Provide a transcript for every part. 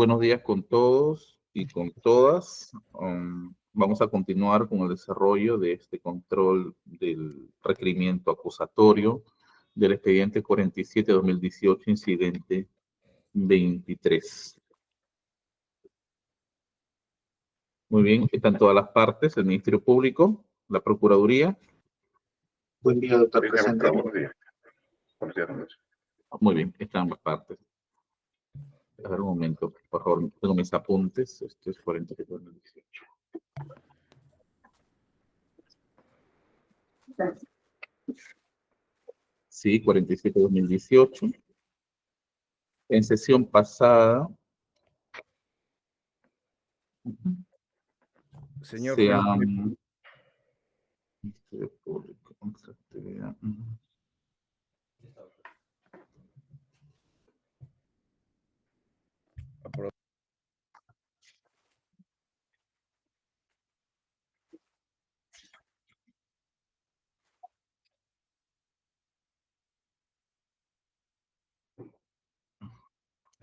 Buenos días con todos y con todas. Vamos a continuar con el desarrollo de este control del requerimiento acusatorio del expediente 47-2018, incidente 23. Muy bien, están todas las partes, el Ministerio Público, la Procuraduría. Buen día, doctor Buenos presidente. días. Buenos días. Muy bien, están ambas partes. A ver un momento, por favor, tengo mis apuntes. Esto es 47-2018. Sí, 47-2018. En sesión pasada, Señor se juez, han... Ministerio Público, actividad.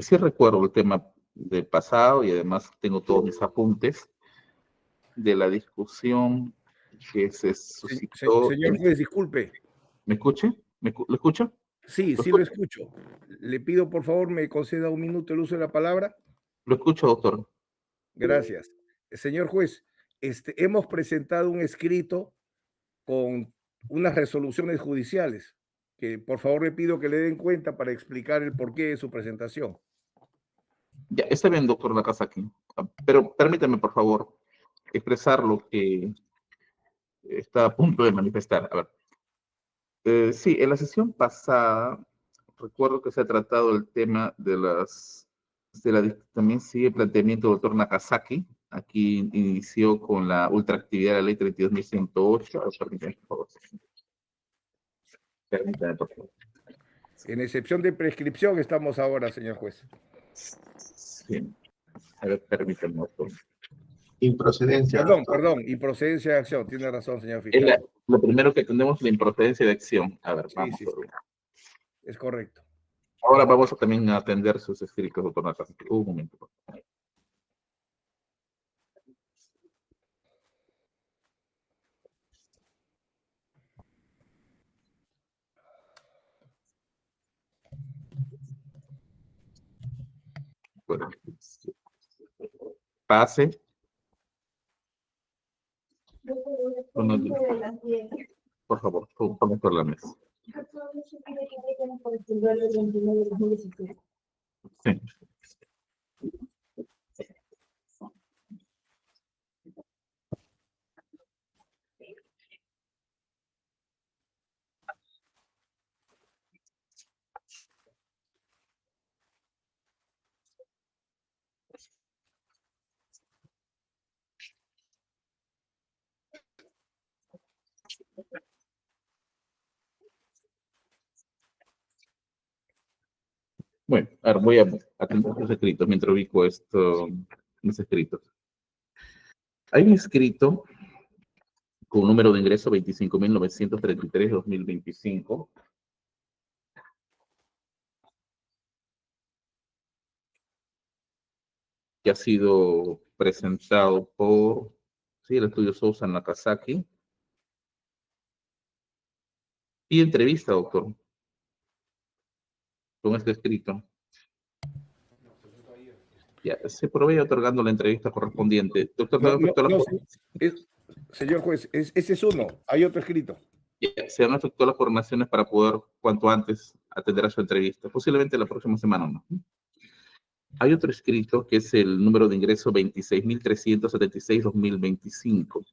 Sí recuerdo el tema del pasado y además tengo todos mis apuntes de la discusión que se suscitó. Señor juez, disculpe. ¿Me escuche? ¿Lo escucha? Sí, sí lo escucho. Le pido, por favor, me conceda un minuto el uso de la palabra. Lo escucho, doctor. Gracias. Señor juez, hemos presentado un escrito con unas resoluciones judiciales que, por favor, le pido que le den cuenta para explicar el porqué de su presentación. Ya, está bien, doctor Nakazaki. Pero permítame, por favor, expresar lo que está a punto de manifestar. A ver. Sí, en la sesión pasada, recuerdo que se ha tratado el tema de también sigue el planteamiento del doctor Nakazaki. Aquí inició con la ultraactividad de la ley 32.108. Permítame, por favor. Permítame, por favor. En excepción de prescripción estamos ahora, señor juez. Sí. A ver, permítame, doctor. Improcedencia. Perdón, improcedencia de acción. Tiene razón, señor fiscal. Lo primero que tenemos es la improcedencia de acción. A ver, vamos Sí. a ver. Es correcto. Ahora vamos también a atender sus escritos, doctor Nakazaki. Un momento, por favor. Bueno, pase. Por favor, ponga por la mesa. Sí. Bueno, ahora voy a atender los escritos mientras ubico los escritos. Hay un escrito con número de ingreso 25.933-2025. Que ha sido presentado por el estudio Sousa Nakazaki. Y entrevista, doctor, con este escrito. Ya, se provee otorgando la entrevista correspondiente. Doctor, señor juez, ese es uno. Hay otro escrito. Se han efectuado las formaciones para poder cuanto antes atender a su entrevista, posiblemente la próxima semana o no. Hay otro escrito que es el número de ingreso 26.376-2025,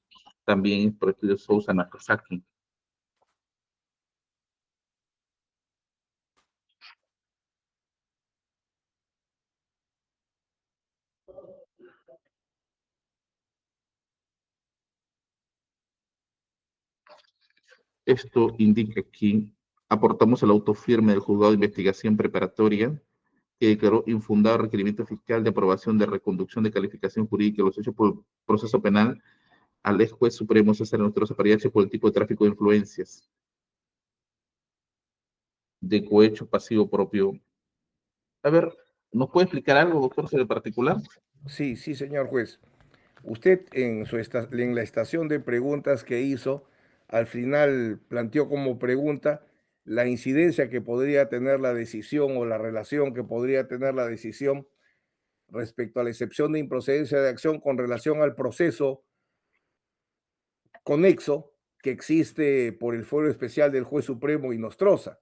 también por estudio Sousa Nakazaki. Esto indica que aportamos el autofirme del juzgado de investigación preparatoria que declaró infundado requerimiento fiscal de aprobación de reconducción de calificación jurídica de los hechos por proceso penal al ex juez supremo César Nostroza Pariache por el tipo de tráfico de influencias de cohecho pasivo propio. A ver, ¿Nos puede explicar algo, doctor, sobre el particular? Sí, sí, señor juez. Usted en la estación de preguntas que hizo, al final planteó como pregunta la incidencia que podría tener la decisión o la relación que podría tener la decisión respecto a la excepción de improcedencia de acción con relación al proceso conexo que existe por el fuero especial del juez supremo Inostroza.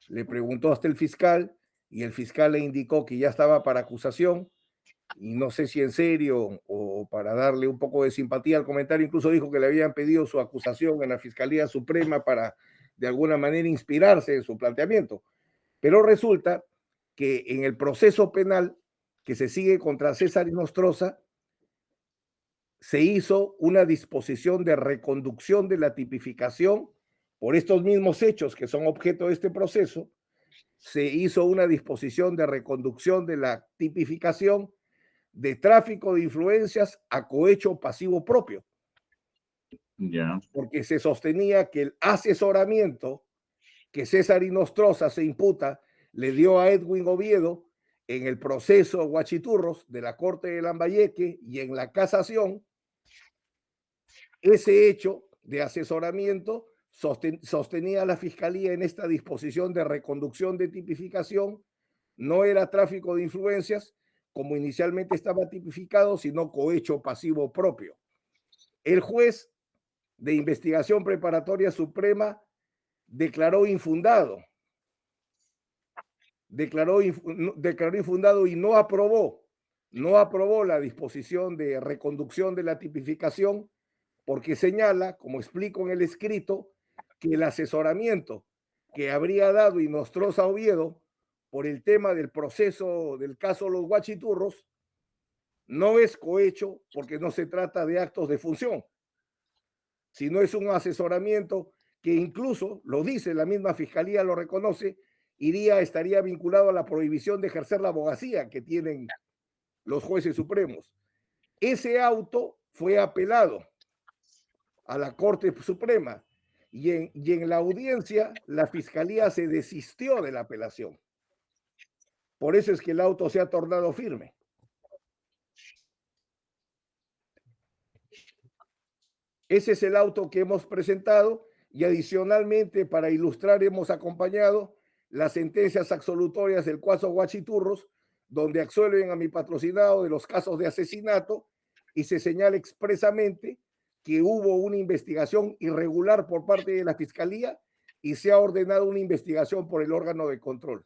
Le preguntó hasta el fiscal y el fiscal le indicó que ya estaba para acusación y no sé si en serio o para darle un poco de simpatía al comentario, incluso dijo que le habían pedido su acusación en la Fiscalía Suprema para de alguna manera inspirarse en su planteamiento. Pero resulta que en el proceso penal que se sigue contra César Inostroza, se hizo una disposición de reconducción de la tipificación por estos mismos hechos que son objeto de este proceso. Se hizo una disposición de reconducción de la tipificación de tráfico de influencias a cohecho pasivo propio, Ya. porque se sostenía que el asesoramiento que César Inostroza se imputa le dio a Edwin Oviedo en el proceso Guachiturros de la Corte de Lambayeque y en la casación, ese hecho de asesoramiento sostenía la Fiscalía en esta disposición de reconducción de tipificación, no era tráfico de influencias, como inicialmente estaba tipificado, sino cohecho pasivo propio. El juez de investigación preparatoria suprema declaró infundado, declaró infundado y no aprobó la disposición de reconducción de la tipificación porque señala, como explico en el escrito, que el asesoramiento que habría dado Inostroza Oviedo por el tema del proceso del caso Los Guachiturros no es cohecho porque no se trata de actos de función, sino es un asesoramiento que incluso, lo dice la misma fiscalía, lo reconoce, estaría vinculado a la prohibición de ejercer la abogacía que tienen los jueces supremos. Ese auto fue apelado a la Corte Suprema y en la audiencia la fiscalía se desistió de la apelación. Por eso es que el auto se ha tornado firme. Ese es el auto que hemos presentado y adicionalmente para ilustrar hemos acompañado las sentencias absolutorias del caso Guachiturros, donde absuelven a mi patrocinado de los casos de asesinato y se señala expresamente que hubo una investigación irregular por parte de la Fiscalía y se ha ordenado una investigación por el órgano de control.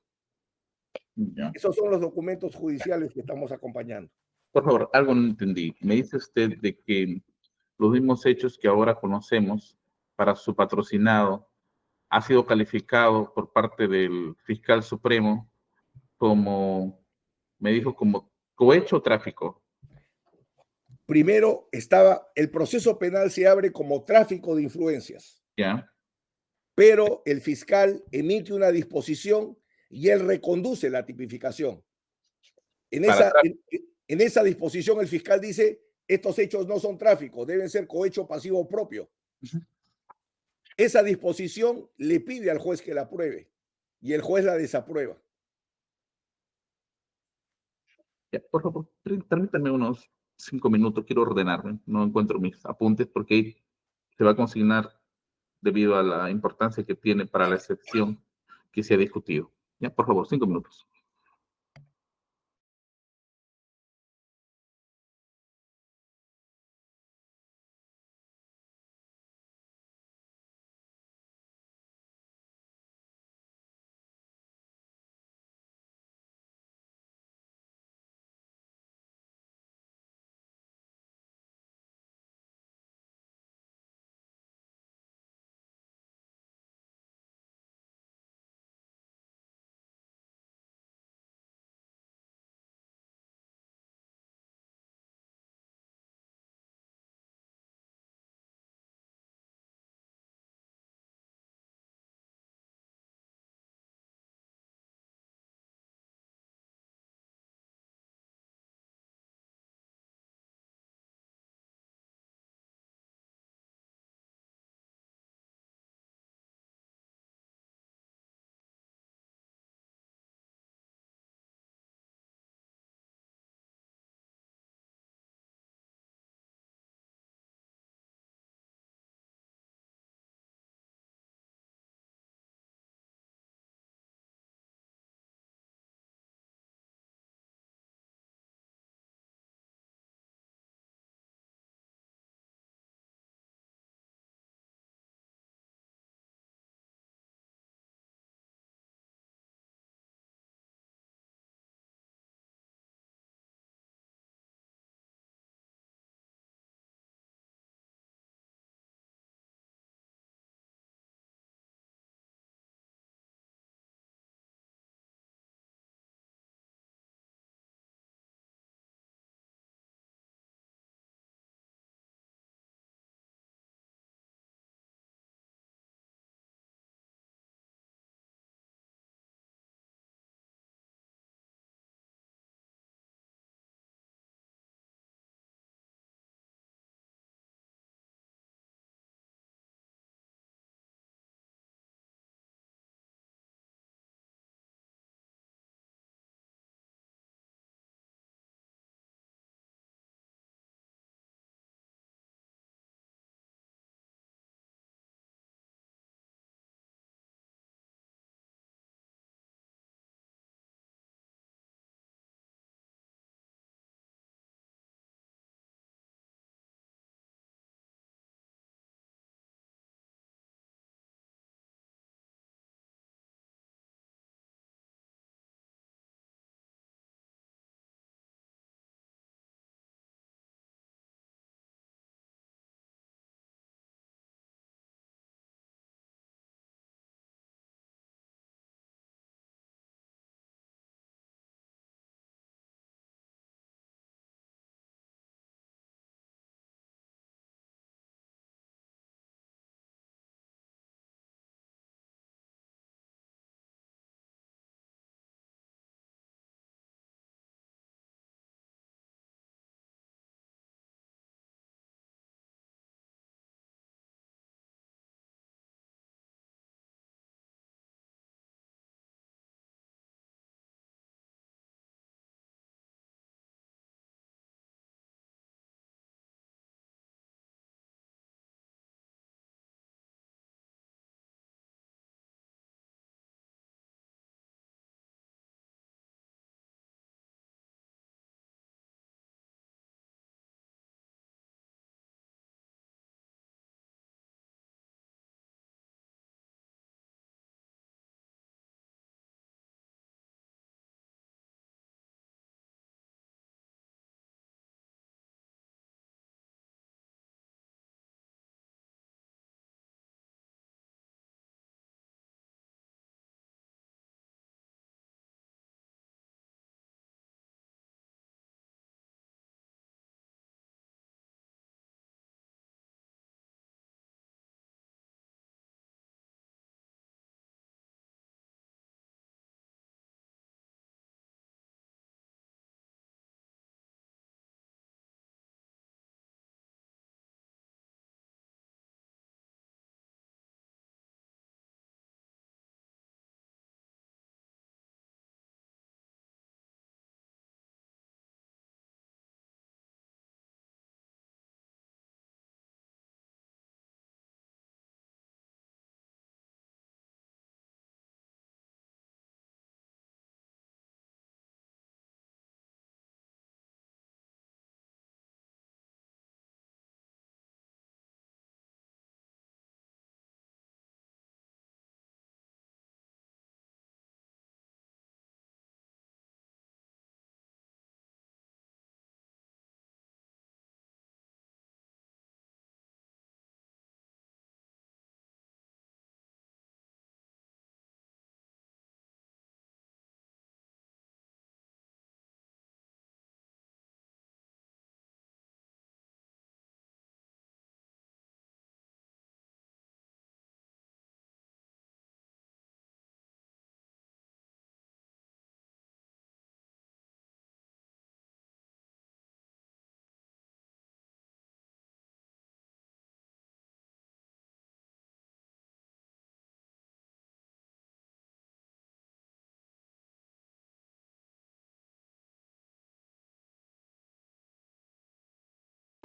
Ya. Esos son los documentos judiciales que estamos acompañando. Por favor, algo no entendí. Me dice usted de que los mismos hechos que ahora conocemos para su patrocinado ha sido calificado por parte del fiscal supremo como, me dijo, como cohecho o tráfico. Primero el proceso penal se abre como tráfico de influencias, ¿Ya? pero el fiscal emite una disposición y él reconduce la tipificación. En Para esa, tráfico. en, en esa disposición el fiscal dice, estos hechos no son tráfico, deben ser cohecho pasivo propio. Esa disposición le pide al juez que la apruebe y el juez la desaprueba. Ya, por favor, permítame unos 5 minutos, quiero ordenarme. No encuentro mis apuntes porque ahí se va a consignar debido a la importancia que tiene para la excepción que se ha discutido. Ya, por favor, 5 minutos.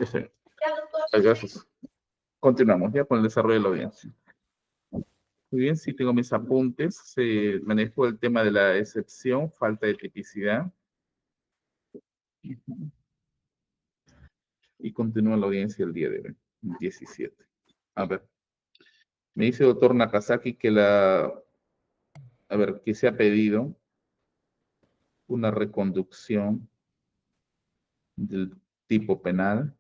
Sí. Gracias. Continuamos ya con el desarrollo de la audiencia. Muy bien, sí tengo mis apuntes. Se manejó el tema de la excepción, falta de tipicidad. Y continúa la audiencia el día de hoy, 17. A ver, me dice el doctor Nakazaki que que se ha pedido una reconducción del tipo penal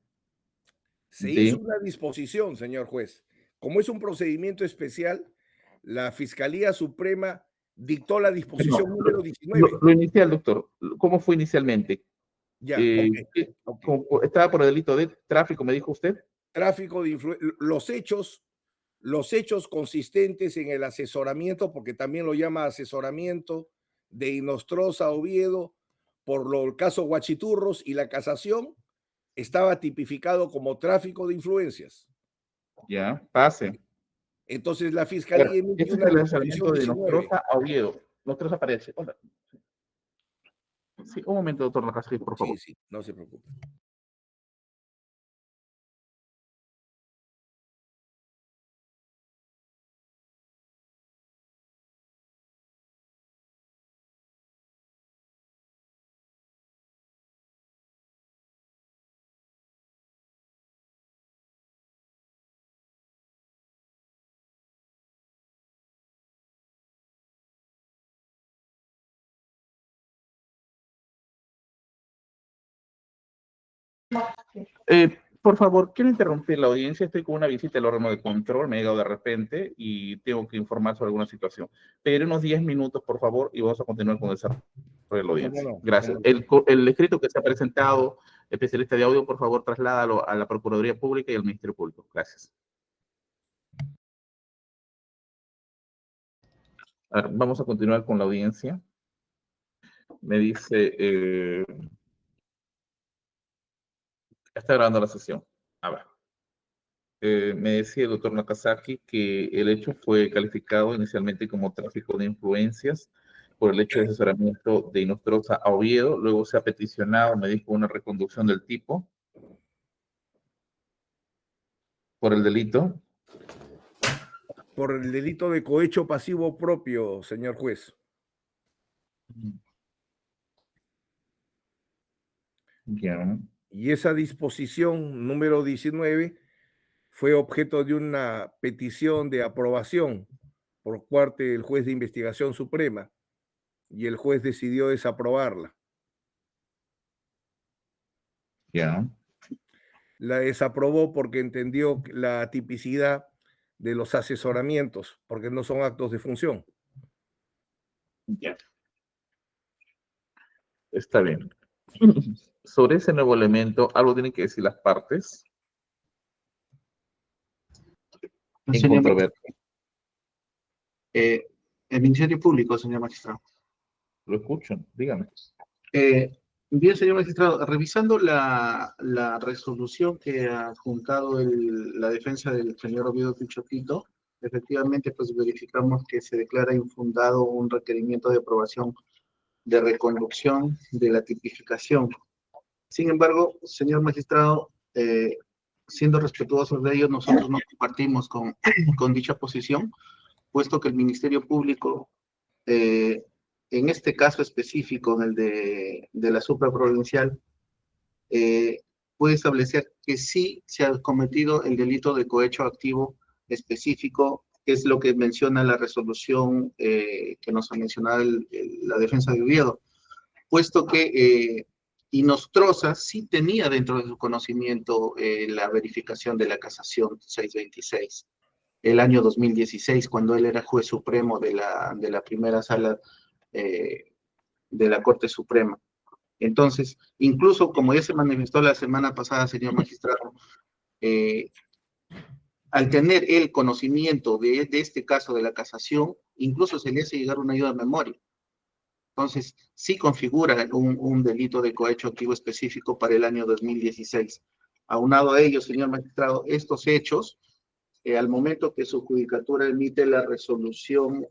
Se hizo de... una disposición, señor juez. Como es un procedimiento especial, la Fiscalía Suprema dictó la No, disposición número 19. lo inicial, doctor, ¿cómo fue inicialmente? Ya, ok, ok. ¿Estaba por el delito de tráfico, me dijo usted? Tráfico de influencia. Los hechos consistentes en el asesoramiento, porque también lo llama asesoramiento de Inostroza a Oviedo por el caso Guachiturros y la casación, estaba tipificado como tráfico de influencias. Ya, pase. Entonces la A Fiscalía ver, emite este es una el disposición lanzamiento de 19. Nostroza a Oviedo. Nostroza aparece. Hola. Sí, un momento, doctor Nakazaki, por Sí, favor. sí, no se preocupe. Por favor, quiero interrumpir la audiencia. Estoy con una visita del órgano de control, me ha llegado de repente y tengo que informar sobre alguna situación. Pediré unos 10 minutos, por favor, y vamos a continuar con el desarrollo de la ¿Cómo audiencia. no? Gracias. ¿Cómo no? El escrito que se ha presentado, especialista de audio, por favor, trasládalo a la Procuraduría Pública y al Ministerio Público. Gracias. A ver, vamos a continuar con la audiencia. Me dice, está grabando la sesión. A ver. Me decía el doctor Nakazaki que el hecho fue calificado inicialmente como tráfico de influencias por el hecho de asesoramiento de Inostroza a Oviedo. Luego se ha peticionado, me dijo, una reconducción del tipo por el delito. Por el delito de cohecho pasivo propio, señor juez. Ya, Y esa disposición número 19 fue objeto de una petición de aprobación por parte del juez de investigación suprema y el juez decidió desaprobarla. ya, La desaprobó porque entendió la tipicidad de los asesoramientos, porque no son actos de función. ya. Está bien. Sobre ese nuevo elemento, algo tienen que decir las partes en Señor, controversia. el Ministerio Público, señor magistrado. Lo escucho, dígame. Eh, Bien, señor magistrado, revisando la resolución que ha adjuntado la defensa del señor Oviedo Pichotito, efectivamente, pues verificamos que se declara infundado un requerimiento de aprobación de reconducción de la tipificación. Sin embargo, señor magistrado, siendo respetuosos de ello, nosotros no compartimos con dicha posición, puesto que el Ministerio Público, eh, en este caso específico, en el de la supraprovincial, puede establecer que sí se ha cometido el delito de cohecho activo específico, que es lo que menciona la resolución que nos ha mencionado la defensa de Oviedo, puesto que Inostroza sí tenía dentro de su conocimiento la verificación de la casación 626 el año 2016, cuando él era juez supremo de la primera sala de la Corte Suprema. Entonces, incluso como ya se manifestó la semana pasada, señor magistrado, al tener el conocimiento de este caso de la casación, incluso se le hace llegar una ayuda de memoria. Entonces, sí configura un delito de cohecho activo específico para el año 2016. Aunado a ello, señor magistrado, estos hechos, al momento que su judicatura emite la resolución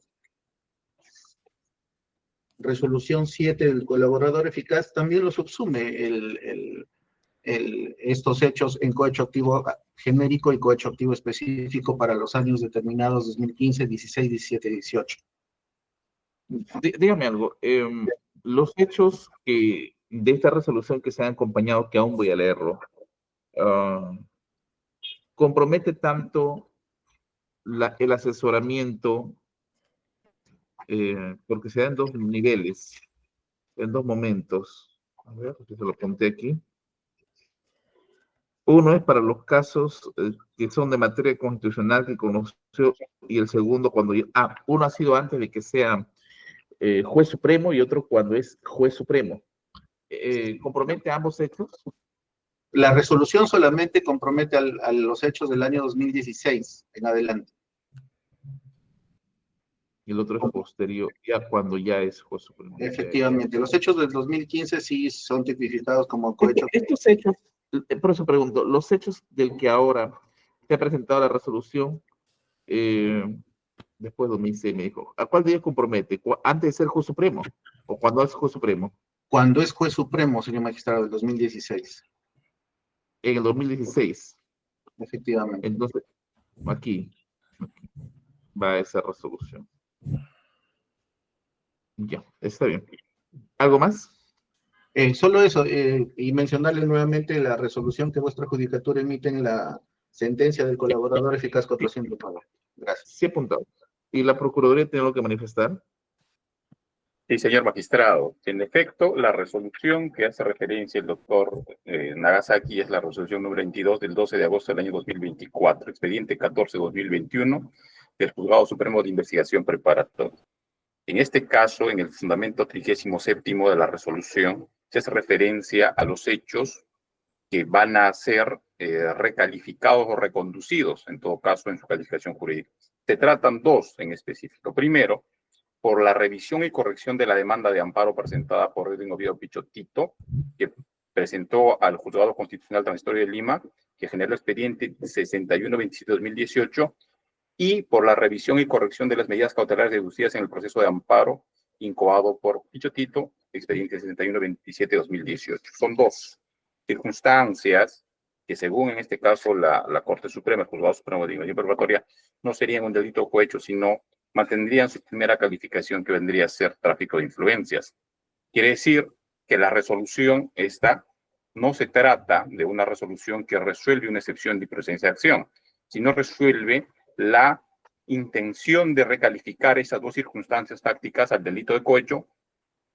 7 del colaborador eficaz, también lo subsume estos hechos en cohecho activo genérico y cohecho activo específico para los años determinados 2015, 16, 17 y 18. Dígame algo. Los hechos de esta resolución que se han acompañado, que aún voy a leerlo, compromete tanto el asesoramiento, porque se da en dos niveles, en dos momentos. A ver, se lo apunté aquí. Uno es para los casos que son de materia constitucional que conoció, y el segundo uno ha sido antes de que sea juez supremo y otro cuando es juez supremo. ¿Compromete ambos hechos? La resolución solamente compromete a los hechos del año 2016 en adelante. Y el otro es posterior, ya cuando ya es juez supremo. Efectivamente, los hechos del 2015 sí son tipificados como cohecho. Estos hechos, por eso pregunto, los hechos del que ahora se ha presentado la resolución, después de 2006 me dijo, ¿a cuál día compromete? ¿Antes de ser juez supremo? ¿O cuando es juez supremo? Cuando es juez supremo, señor magistrado, del 2016. En el 2016. Efectivamente. Entonces, aquí va esa resolución. Ya, está bien. ¿Algo más? Solo eso, y mencionarle nuevamente la resolución que vuestra judicatura emite en la sentencia del colaborador eficaz 400. Gracias. Sí, apuntado. ¿Y la Procuraduría tiene algo que manifestar? Sí, señor magistrado. En efecto, la resolución que hace referencia el doctor Nagasaki es la resolución número 22 del 12 de agosto del año 2024, expediente 14-2021 del Juzgado Supremo de Investigación Preparatoria. En este caso, en el fundamento 37º de la resolución, se hace referencia a los hechos que van a ser recalificados o reconducidos, en todo caso, en su calificación jurídica. Se tratan dos en específico. Primero, por la revisión y corrección de la demanda de amparo presentada por Edwin Oviedo Pichotito, que presentó al Juzgado Constitucional Transitorio de Lima, que generó el expediente 61-27-2018, y por la revisión y corrección de las medidas cautelares deducidas en el proceso de amparo incoado por Pichotito, expediente 61-27-2018. Son dos circunstancias que, según en este caso la Corte Suprema, el Juzgado Supremo de Investigación Preparatoria, no serían un delito cohecho, sino mantendrían su primera calificación, que vendría a ser tráfico de influencias. Quiere decir que la resolución esta no se trata de una resolución que resuelve una excepción de presencia de acción, sino resuelve la intención de recalificar esas dos circunstancias tácticas al delito de cohecho,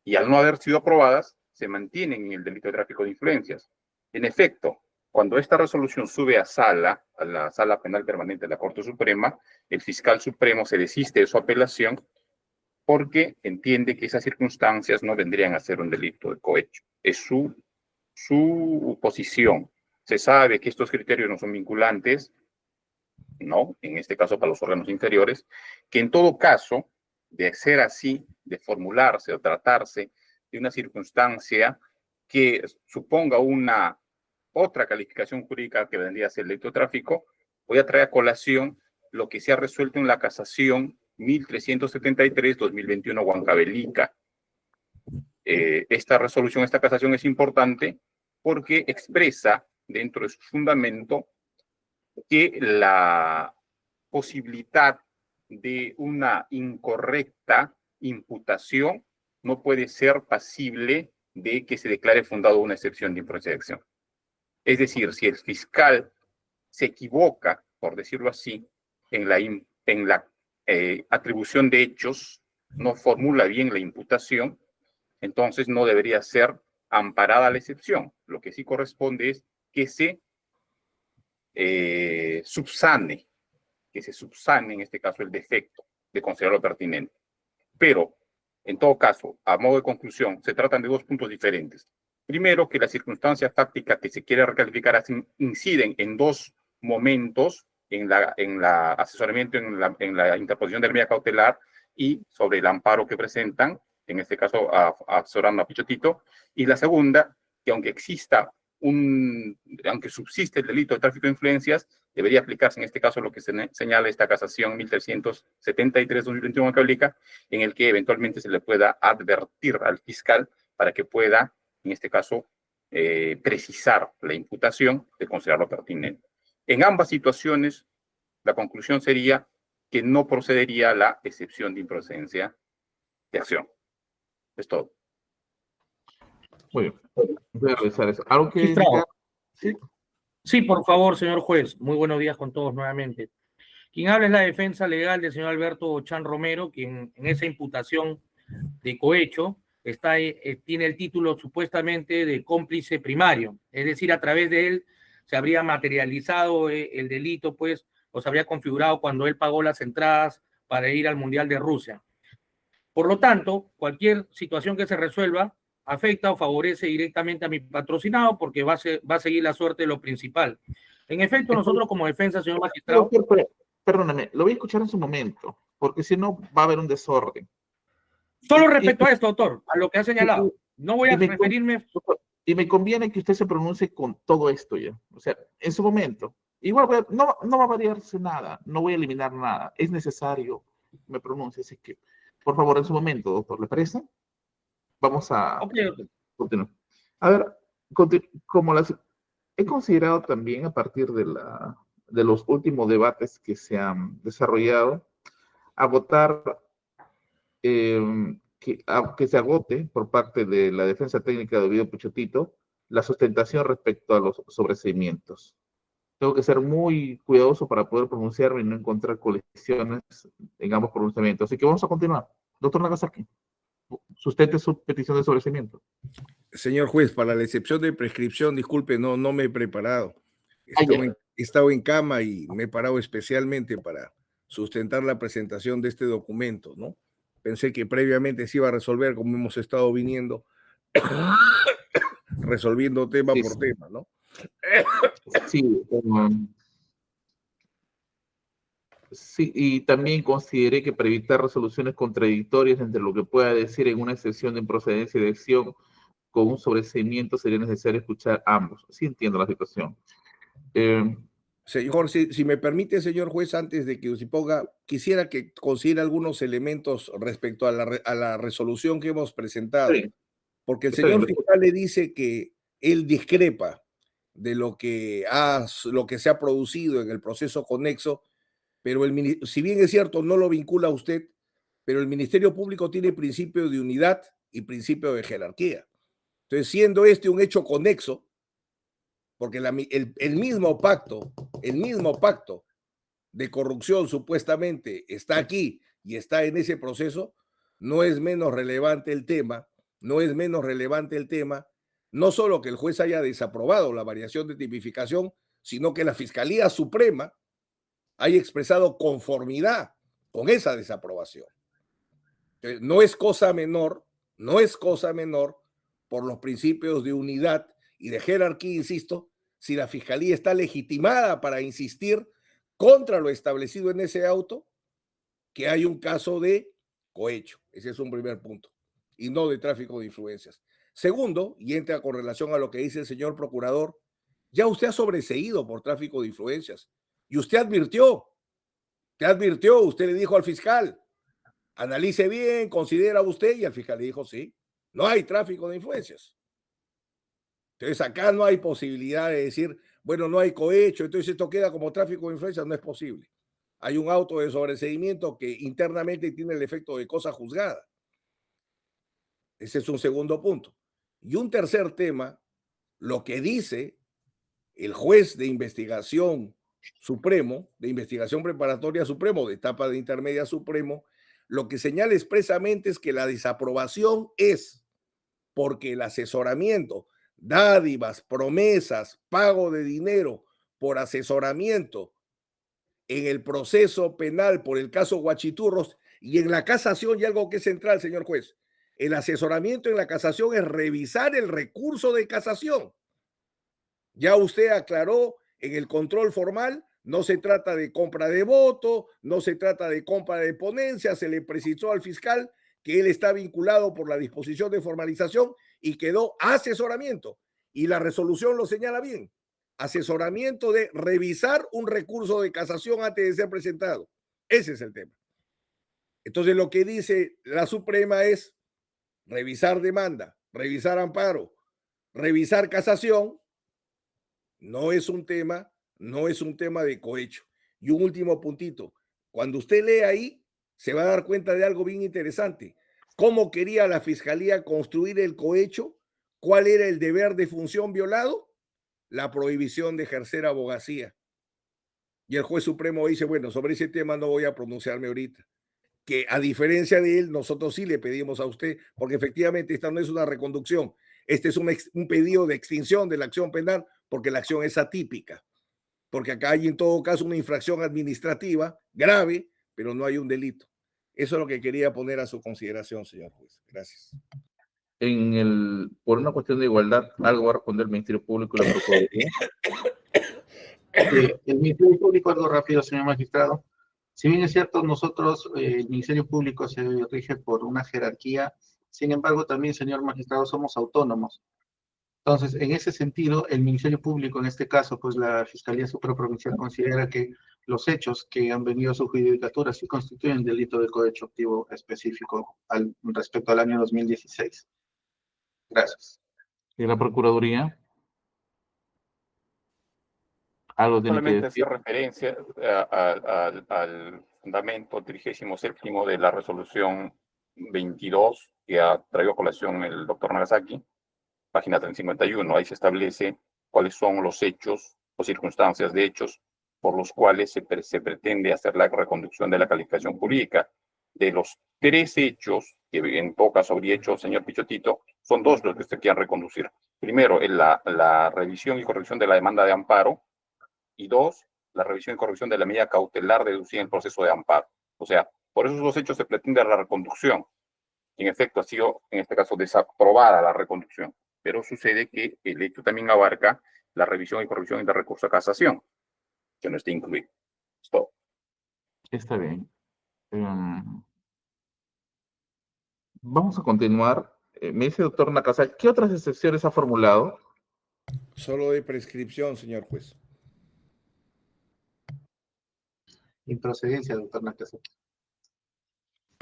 y al no haber sido aprobadas, se mantienen en el delito de tráfico de influencias. En efecto, cuando esta resolución sube a la Sala Penal Permanente de la Corte Suprema, el fiscal supremo se desiste de su apelación porque entiende que esas circunstancias no vendrían a ser un delito de cohecho. Es su posición. Se sabe que estos criterios no son vinculantes, ¿no? En este caso para los órganos inferiores, que en todo caso, de ser así, de formularse o tratarse de una circunstancia que suponga una otra calificación jurídica que vendría a ser el delito de tráfico, voy a traer a colación lo que se ha resuelto en la casación 1373-2021 Huancavelica. Esta resolución, esta casación es importante porque expresa dentro de su fundamento que la posibilidad de una incorrecta imputación no puede ser pasible de que se declare fundado una excepción de improcedacción. Es decir, si el fiscal se equivoca, por decirlo así, en la atribución de hechos, no formula bien la imputación, entonces no debería ser amparada la excepción. Lo que sí corresponde es que se subsane en este caso el defecto de considerarlo pertinente. Pero, en todo caso, a modo de conclusión, se tratan de dos puntos diferentes. Primero, que las circunstancias tácticas que se quiere recalificar inciden en dos momentos, en la asesoramiento, en la interposición de la medida cautelar y sobre el amparo que presentan, en este caso asesorando a Pichotito. Y la segunda, que aunque subsiste el delito de tráfico de influencias, debería aplicarse en este caso lo que señala esta casación 1373-2021 Huancavelica, en el que eventualmente se le pueda advertir al fiscal para que pueda, en este caso, precisar la imputación, de considerarlo pertinente. En ambas situaciones, la conclusión sería que no procedería la excepción de improcedencia de acción. Es todo. Muy bien. Voy a revisar eso. ¿Algo que Magistrado. indicar? Sí. Sí, por favor, señor juez. Muy buenos días con todos nuevamente. Quien habla es la defensa legal del señor Alberto Chan Romero, quien en esa imputación de cohecho tiene el título supuestamente de cómplice primario. Es decir, a través de él se habría materializado el delito, pues, o se habría configurado cuando él pagó las entradas para ir al Mundial de Rusia. Por lo tanto, cualquier situación que se resuelva afecta o favorece directamente a mi patrocinado porque va a seguir la suerte de lo principal. En efecto, nosotros como defensa, señor magistrado... Perdóname, lo voy a escuchar en su momento, porque si no va a haber un desorden. Solo respecto a esto, doctor, a lo que ha señalado. No voy a referirme... Y me conviene que usted se pronuncie con todo esto ya. O sea, en su momento. Igual no va a variarse nada, no voy a eliminar nada. Es necesario que me pronuncie, así que, por favor, en su momento, doctor, ¿le parece? Vamos a continuar. A ver, como he considerado también a partir de los últimos debates que se han desarrollado, a votar que se agote por parte de la defensa técnica de Ovidio Puchotito la sustentación respecto a los sobreseimientos. Tengo que ser muy cuidadoso para poder pronunciarme y no encontrar colisiones en ambos pronunciamientos. Así que vamos a continuar. Doctor Nagasaki, sustente su petición de sobreseimiento. Señor juez, para la excepción de prescripción, disculpe, no me he preparado. He estado en cama y me he parado especialmente para sustentar la presentación de este documento, ¿no? Pensé que previamente se iba a resolver, como hemos estado viniendo, resolviendo tema por tema, ¿no? Sí, sí, y también consideré que para evitar resoluciones contradictorias entre lo que pueda decir en una excepción de improcedencia y de acción con un sobreseimiento sería necesario escuchar ambos. Sí entiendo la situación. Señor, si me permite, señor juez, antes de que se ponga, quisiera que considere algunos elementos respecto a la resolución que hemos presentado. Sí. Porque el señor fiscal le dice que él discrepa de lo que se ha producido en el proceso conexo, pero si bien es cierto, no lo vincula a usted, pero el Ministerio Público tiene principio de unidad y principio de jerarquía. Entonces, siendo este un hecho conexo, porque el mismo pacto de corrupción supuestamente está aquí y está en ese proceso, no es menos relevante el tema, no solo que el juez haya desaprobado la variación de tipificación, sino que la Fiscalía Suprema haya expresado conformidad con esa desaprobación. Entonces, no es cosa menor por los principios de unidad y de jerarquía, insisto, si la Fiscalía está legitimada para insistir contra lo establecido en ese auto, que hay un caso de cohecho. Ese es un primer punto, y no de tráfico de influencias. Segundo, y entra con relación a lo que dice el señor procurador, ya usted ha sobreseído por tráfico de influencias, y usted advirtió, usted le dijo al fiscal, analice bien, considera usted, y al fiscal le dijo, sí, no hay tráfico de influencias. Entonces acá no hay posibilidad de decir, bueno, no hay cohecho, entonces esto queda como tráfico de influencias, no es posible. Hay un auto de sobreseimiento que internamente tiene el efecto de cosa juzgada. Ese es un segundo punto. Y un tercer tema, lo que dice el juez de investigación supremo, de investigación preparatoria supremo, de etapa de intermedia supremo, lo que señala expresamente es que la desaprobación es porque el asesoramiento, dádivas, promesas, pago de dinero por asesoramiento en el proceso penal por el caso Huachiturros y en la casación, y algo que es central, señor juez, el asesoramiento en la casación es revisar el recurso de casación. Ya usted aclaró en el control formal, no se trata de compra de voto, no se trata de compra de ponencia, se le precisó al fiscal que él está vinculado por la disposición de formalización y quedó asesoramiento. Y la resolución lo señala bien. Asesoramiento de revisar un recurso de casación antes de ser presentado. Ese es el tema. Entonces lo que dice la Suprema es revisar demanda, revisar amparo, revisar casación no es un tema de cohecho. Y un último puntito, cuando usted lee ahí, se va a dar cuenta de algo bien interesante. ¿Cómo quería la fiscalía construir el cohecho? ¿Cuál era el deber de función violado? La prohibición de ejercer abogacía. Y el juez supremo dice, bueno, sobre ese tema no voy a pronunciarme ahorita. Que a diferencia de él, nosotros sí le pedimos a usted, porque efectivamente esta no es una reconducción, este es un pedido de extinción de la acción penal, porque la acción es atípica, porque acá hay en todo caso una infracción administrativa grave, pero no hay un delito. Eso es lo que quería poner a su consideración, señor juez. Gracias. Por una cuestión de igualdad, algo va a responder el Ministerio Público y la Procuraduría. El Ministerio Público, algo rápido, señor magistrado. Si bien es cierto, nosotros, el Ministerio Público se rige por una jerarquía, sin embargo, también, señor magistrado, somos autónomos. Entonces, en ese sentido, el Ministerio Público, en este caso, pues la Fiscalía Supraprovincial considera que los hechos que han venido a su judicatura sí constituyen delito de cohecho activo específico respecto al año 2016. Gracias. ¿Y la Procuraduría? ¿Algo tiene que Solamente decir? hacer referencia al fundamento 37º de la resolución 22 que ha traído a colación el doctor Nagasaki, página 351. Ahí se establece cuáles son los hechos o circunstancias de hechos por los cuales se pretende hacer la reconducción de la calificación jurídica. De los 3 hechos que en todo caso habría hecho el señor Pichotito, son 2 los que se quieren reconducir. Primero, es la revisión y corrección de la demanda de amparo, y 2, la revisión y corrección de la medida cautelar deducida en el proceso de amparo. O sea, por esos 2 hechos se pretende la reconducción. En efecto, ha sido, en este caso, desaprobada la reconducción. Pero sucede que el hecho también abarca la revisión y corrección de recurso a casación, que no está incluido. Es todo. Está bien. Vamos a continuar. Me dice el doctor Nakasa, ¿qué otras excepciones ha formulado? Solo de prescripción, señor juez. Improcedencia, doctor Nakasa.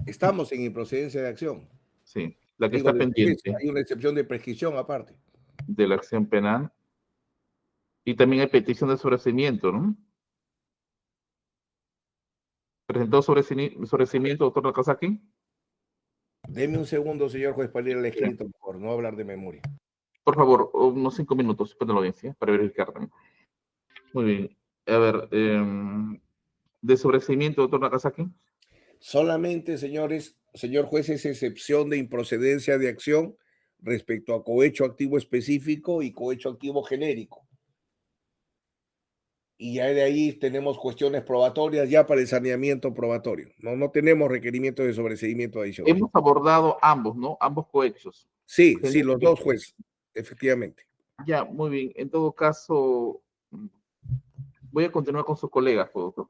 Estamos en improcedencia de acción. Sí, la que Digo, está pendiente hay una excepción de prescripción aparte. de la acción penal. Y también hay petición de sobreseimiento, ¿no? ¿Presentó sobreseimiento, doctor Nakazaki? Deme un segundo, señor juez, para ir al escrito, por no hablar de memoria. Por favor, unos 5 minutos después de la audiencia para verificar también. Muy bien. A ver, de sobreseimiento, doctor Nakazaki. Solamente, señor juez, es excepción de improcedencia de acción respecto a cohecho activo específico y cohecho activo genérico. Y ya de ahí tenemos cuestiones probatorias ya para el saneamiento probatorio. No tenemos requerimientos de sobreseimiento adicional. Hemos abordado ambos, ¿no? Ambos cohechos. Sí, los 2 jueces, efectivamente. Ya, muy bien. En todo caso, voy a continuar con sus colegas, doctor,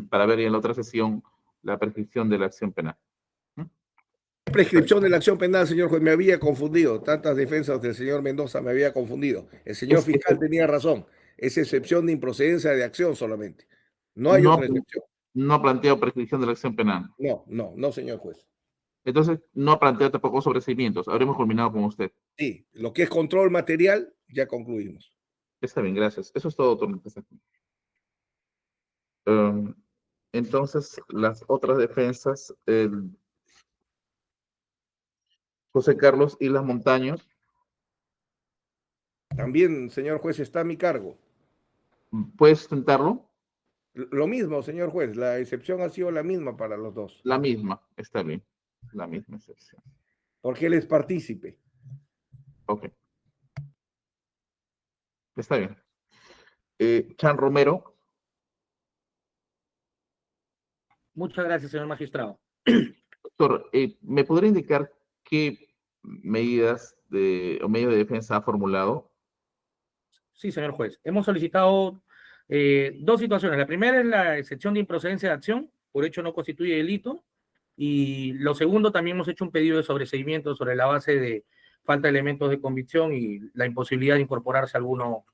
para ver en la otra sesión la prescripción de la acción penal. Prescripción de la acción penal, señor juez, me había confundido. Tantas defensas del señor Mendoza me había confundido. El señor fiscal tenía razón. Es excepción de improcedencia de acción solamente. No hay otra excepción. No ha planteado prescripción de la acción penal. No, señor juez. Entonces, no ha planteado tampoco sobreseimientos. Habremos culminado con usted. Sí, lo que es control material, ya concluimos. Está bien, gracias. Eso es todo, doctor. Entonces, las otras defensas, José Carlos Islas Montaño. También, señor juez, está a mi cargo. ¿Puede sustentarlo? Lo mismo, señor juez, la excepción ha sido la misma para los 2. La misma, está bien. La misma excepción. Porque él es partícipe. Ok. Está bien. Chan Romero. Muchas gracias, señor magistrado. Doctor, ¿me podría indicar qué medidas o medios de defensa ha formulado? Sí, señor juez. Hemos solicitado 2 situaciones. La primera es la excepción de improcedencia de acción, por hecho no constituye delito. Y lo segundo, también hemos hecho un pedido de sobreseimiento sobre la base de falta de elementos de convicción y la imposibilidad de incorporarse alguno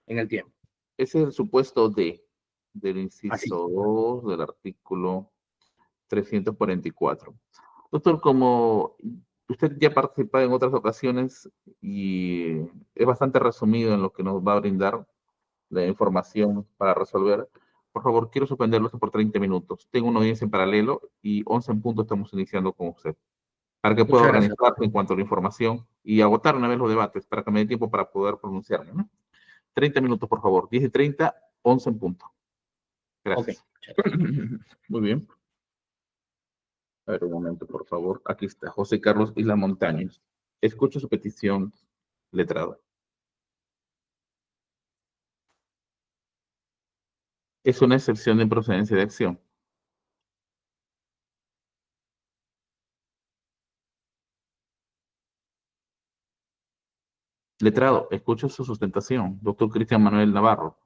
en el tiempo. Ese es el supuesto del inciso 2 del artículo 344. Doctor, como usted ya ha participado en otras ocasiones y es bastante resumido en lo que nos va a brindar la información para resolver. Por favor, quiero suspenderlo por 30 minutos. Tengo una audiencia en paralelo y 11 en punto estamos iniciando con usted, para que pueda Muchas gracias. organizarse en cuanto a la información y agotar una vez los debates, para que me dé tiempo para poder pronunciarme, ¿no? 30 minutos, por favor. 10:30, 11 en punto. Gracias. Muy bien. A ver, un momento, por favor. Aquí está, José Carlos Isla Montañez. Escucho su petición, letrado. Es una excepción de procedencia de acción. Letrado, escucho su sustentación. Doctor Cristian Manuel Navarro.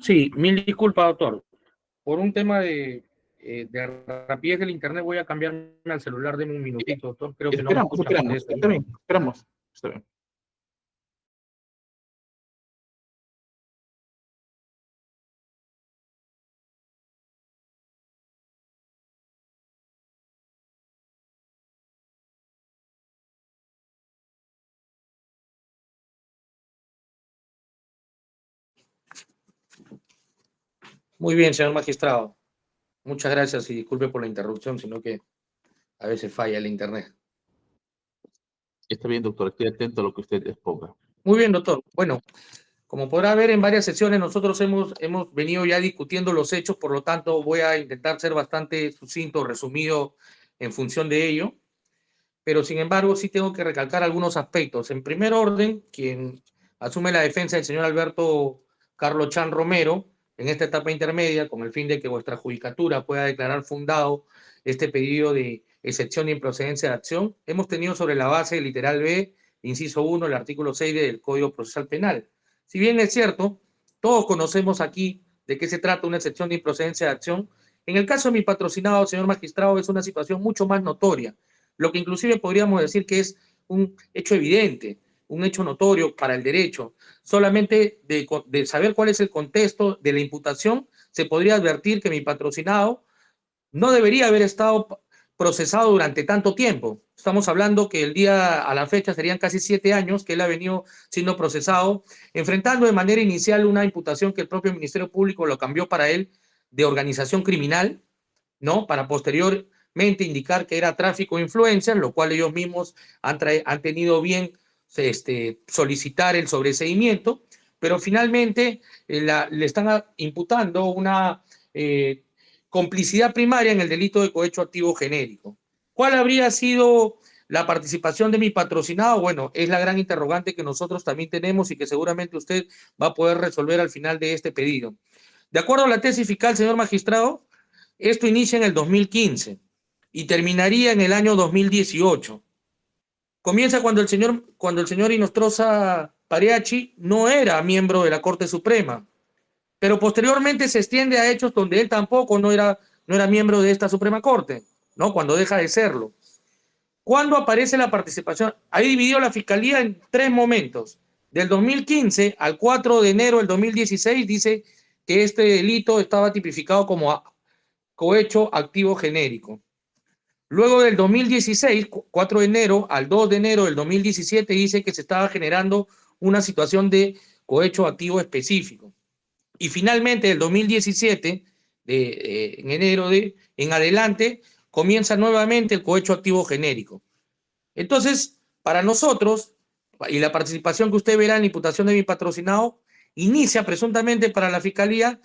Sí, mil disculpas, doctor. Por un tema de rapidez del internet voy a cambiarme al celular. Deme un minutito, doctor. Creo que no me escuchan ustedes. Está bien, esperamos. Está bien. Muy bien, señor magistrado. Muchas gracias y disculpe por la interrupción, sino que a veces falla el internet. Está bien, doctor. Estoy atento a lo que usted exponga. Muy bien, doctor. Bueno, como podrá ver en varias sesiones, nosotros hemos venido ya discutiendo los hechos, por lo tanto voy a intentar ser bastante sucinto, resumido en función de ello, pero sin embargo sí tengo que recalcar algunos aspectos. En primer orden, quien asume la defensa del señor Alberto Carlos Chan Romero en esta etapa intermedia, con el fin de que vuestra judicatura pueda declarar fundado este pedido de excepción de improcedencia de acción, hemos tenido sobre la base del literal B, inciso 1, el artículo 6 del Código Procesal Penal. Si bien es cierto, todos conocemos aquí de qué se trata una excepción de improcedencia de acción, en el caso de mi patrocinado, señor magistrado, es una situación mucho más notoria, lo que inclusive podríamos decir que es un hecho evidente, un hecho notorio para el derecho. Solamente de saber cuál es el contexto de la imputación, se podría advertir que mi patrocinado no debería haber estado procesado durante tanto tiempo. Estamos hablando que el día a la fecha serían casi 7 años que él ha venido siendo procesado, enfrentando de manera inicial una imputación que el propio Ministerio Público lo cambió para él de organización criminal, ¿no? Para posteriormente indicar que era tráfico de influencias, lo cual ellos mismos han tenido bien solicitar el sobreseimiento, pero finalmente le están imputando una complicidad primaria en el delito de cohecho activo genérico. ¿Cuál habría sido la participación de mi patrocinado? Bueno, es la gran interrogante que nosotros también tenemos y que seguramente usted va a poder resolver al final de este pedido. De acuerdo a la tesis fiscal, señor magistrado, esto inicia en el 2015 y terminaría en el año 2018. Comienza cuando el señor Inostroza Pareachi no era miembro de la Corte Suprema, pero posteriormente se extiende a hechos donde él tampoco no era miembro de esta Suprema Corte, ¿no? Cuando deja de serlo. ¿Cuándo aparece la participación? Ahí dividió la Fiscalía en 3 momentos. Del 2015 al 4 de enero del 2016 dice que este delito estaba tipificado como cohecho activo genérico. Luego del 2016, 4 de enero al 2 de enero del 2017, dice que se estaba generando una situación de cohecho activo específico. Y finalmente, del 2017, en enero en adelante, comienza nuevamente el cohecho activo genérico. Entonces, para nosotros, y la participación que usted verá en la imputación de mi patrocinado, inicia presuntamente para la Fiscalía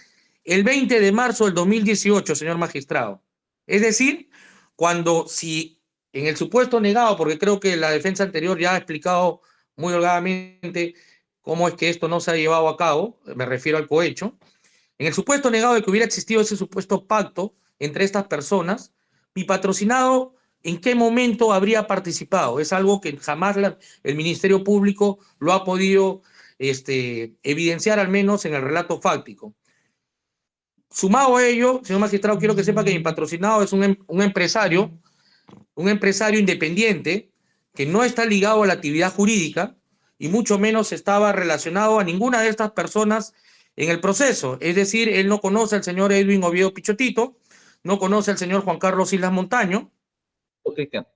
el 20 de marzo del 2018, señor magistrado. Es decir, cuando si en el supuesto negado, porque creo que la defensa anterior ya ha explicado muy holgadamente cómo es que esto no se ha llevado a cabo, me refiero al cohecho, en el supuesto negado de que hubiera existido ese supuesto pacto entre estas personas, mi patrocinado, ¿en qué momento habría participado? Es algo que jamás el Ministerio Público lo ha podido evidenciar, al menos en el relato fáctico. Sumado a ello, señor magistrado, quiero que sepa que mi patrocinado es un empresario independiente que no está ligado a la actividad jurídica y mucho menos estaba relacionado a ninguna de estas personas en el proceso. Es decir, él no conoce al señor Edwin Oviedo Pichotito, no conoce al señor Juan Carlos Islas Montaño. Cristian,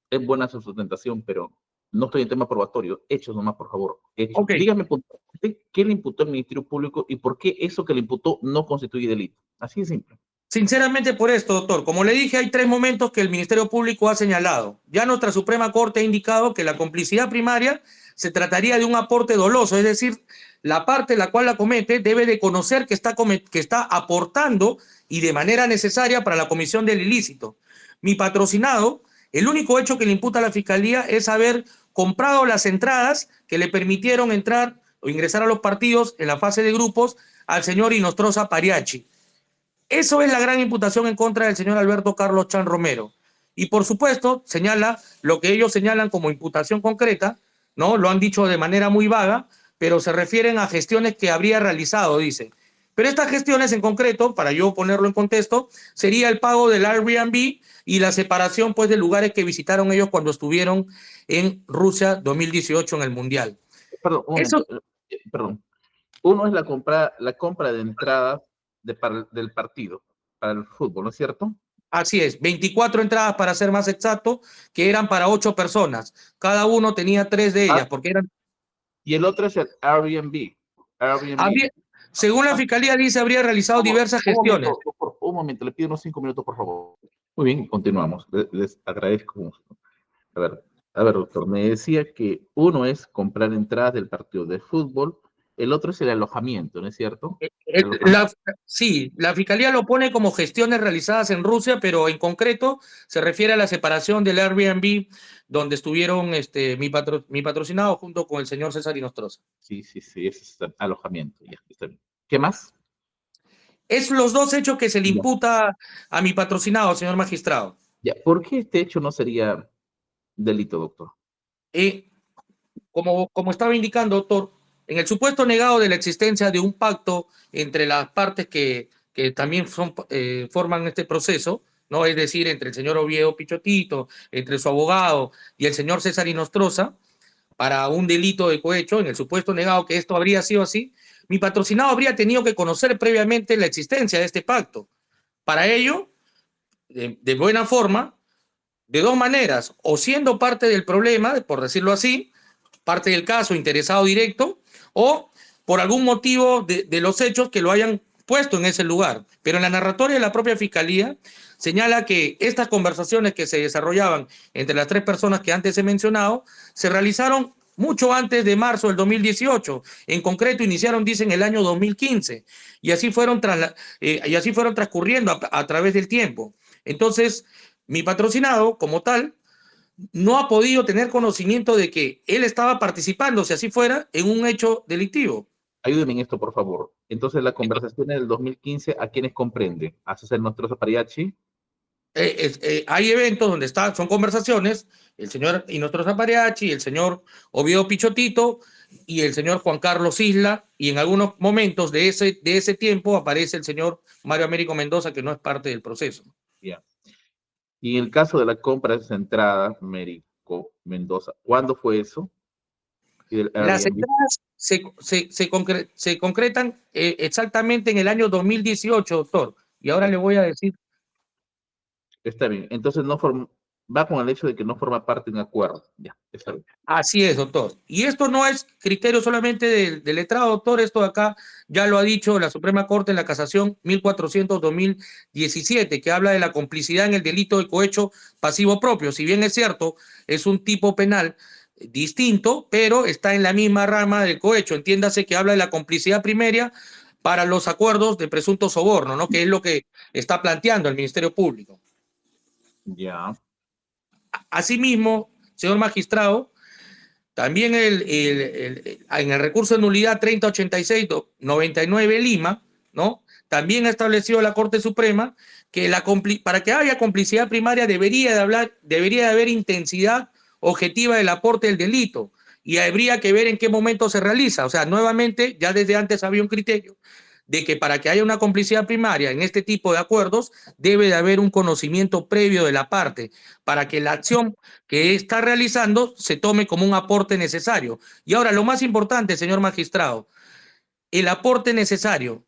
es buena su sustentación, pero No estoy en tema probatorio, hechos nomás, por favor. Hechos. Ok. Dígame puntualmente qué le imputó el Ministerio Público y por qué eso que le imputó no constituye delito. Así de simple. Sinceramente por esto, doctor. Como le dije, hay 3 momentos que el Ministerio Público ha señalado. Ya nuestra Suprema Corte ha indicado que la complicidad primaria se trataría de un aporte doloso, es decir, la parte la cual la comete debe de conocer que está aportando y de manera necesaria para la comisión del ilícito. Mi patrocinado, el único hecho que le imputa a la Fiscalía es haber comprado las entradas que le permitieron entrar o ingresar a los partidos en la fase de grupos al señor Inostroza Pariachi. Eso es la gran imputación en contra del señor Alberto Carlos Chan Romero. Y por supuesto, señala lo que ellos señalan como imputación concreta, ¿no? Lo han dicho de manera muy vaga, pero se refieren a gestiones que habría realizado, dice. Pero estas gestiones en concreto, para yo ponerlo en contexto, sería el pago del Airbnb y la separación pues de lugares que visitaron ellos cuando estuvieron en Rusia 2018 en el Mundial. Perdón, un momento. Perdón. Uno es la compra de entradas del partido para el fútbol, ¿no es cierto? Así es, 24 entradas para ser más exacto, que eran para 8 personas. Cada uno tenía 3 de ellas, porque eran... Y el otro es el Airbnb. Según la Fiscalía dice, habría realizado diversas gestiones. Un momento, le pido unos 5 minutos, por favor. Muy bien, continuamos. Les agradezco. A ver, doctor, me decía que uno es comprar entradas del partido de fútbol, el otro es el alojamiento, ¿no es cierto? Sí, la Fiscalía lo pone como gestiones realizadas en Rusia, pero en concreto se refiere a la separación del Airbnb donde estuvieron mi patrocinado junto con el señor César Inostroza. Sí, ese es alojamiento, ya, está bien. ¿Qué más? Es los 2 hechos que se le imputa a mi patrocinado, señor magistrado. Ya, ¿por qué este hecho no sería delito, doctor? Como estaba indicando, doctor, en el supuesto negado de la existencia de un pacto entre las partes que también forman este proceso, ¿no? Es decir, entre el señor Oviedo Pichotito, entre su abogado y el señor César Inostroza, para un delito de cohecho, en el supuesto negado que esto habría sido así, mi patrocinado habría tenido que conocer previamente la existencia de este pacto. Para ello, de buena forma, de 2 maneras, o siendo parte del problema, por decirlo así, parte del caso, interesado directo, o por algún motivo de los hechos que lo hayan puesto en ese lugar. Pero en la narratoria de la propia Fiscalía señala que estas conversaciones que se desarrollaban entre las 3 personas que antes he mencionado se realizaron mucho antes de marzo del 2018. En concreto, iniciaron, dicen, el año 2015. Y así fueron transcurriendo a través del tiempo. Entonces, mi patrocinado, como tal, no ha podido tener conocimiento de que él estaba participando, si así fuera, en un hecho delictivo. Ayúdenme en esto, por favor. Entonces, la conversación del 2015, ¿a quiénes comprende? ¿A César Inostroza Pariachi? Hay eventos donde son conversaciones, el señor Inostroza Pariachi, el señor Oviedo Pichotito y el señor Juan Carlos Isla, y en algunos momentos de ese tiempo aparece el señor Mario Américo Mendoza, que no es parte del proceso. Yeah. Y en el caso de la compra de esa entrada, Américo Mendoza, ¿cuándo fue eso? Las entradas se concretan exactamente en el año 2018, doctor. Y ahora le voy a decir. Está bien. Entonces va con el hecho de que no forma parte de un acuerdo. Ya, está bien. Así es, doctor. Y esto no es criterio solamente del letrado, doctor. Esto de acá ya lo ha dicho la Suprema Corte en la Casación 1400-2017, que habla de la complicidad en el delito de cohecho pasivo propio. Si bien es cierto, es un tipo penal distinto, pero está en la misma rama del cohecho. Entiéndase que habla de la complicidad primaria para los acuerdos de presunto soborno, ¿no? Que es lo que está planteando el Ministerio Público. Ya. Asimismo, señor magistrado, también en el recurso de nulidad 3086-99 Lima, ¿no? También ha establecido la Corte Suprema que para que haya complicidad primaria debería de haber intensidad objetiva del aporte del delito y habría que ver en qué momento se realiza. O sea, nuevamente, ya desde antes había un criterio de que para que haya una complicidad primaria en este tipo de acuerdos debe de haber un conocimiento previo de la parte para que la acción que está realizando se tome como un aporte necesario. Y ahora, lo más importante, señor magistrado, el aporte necesario.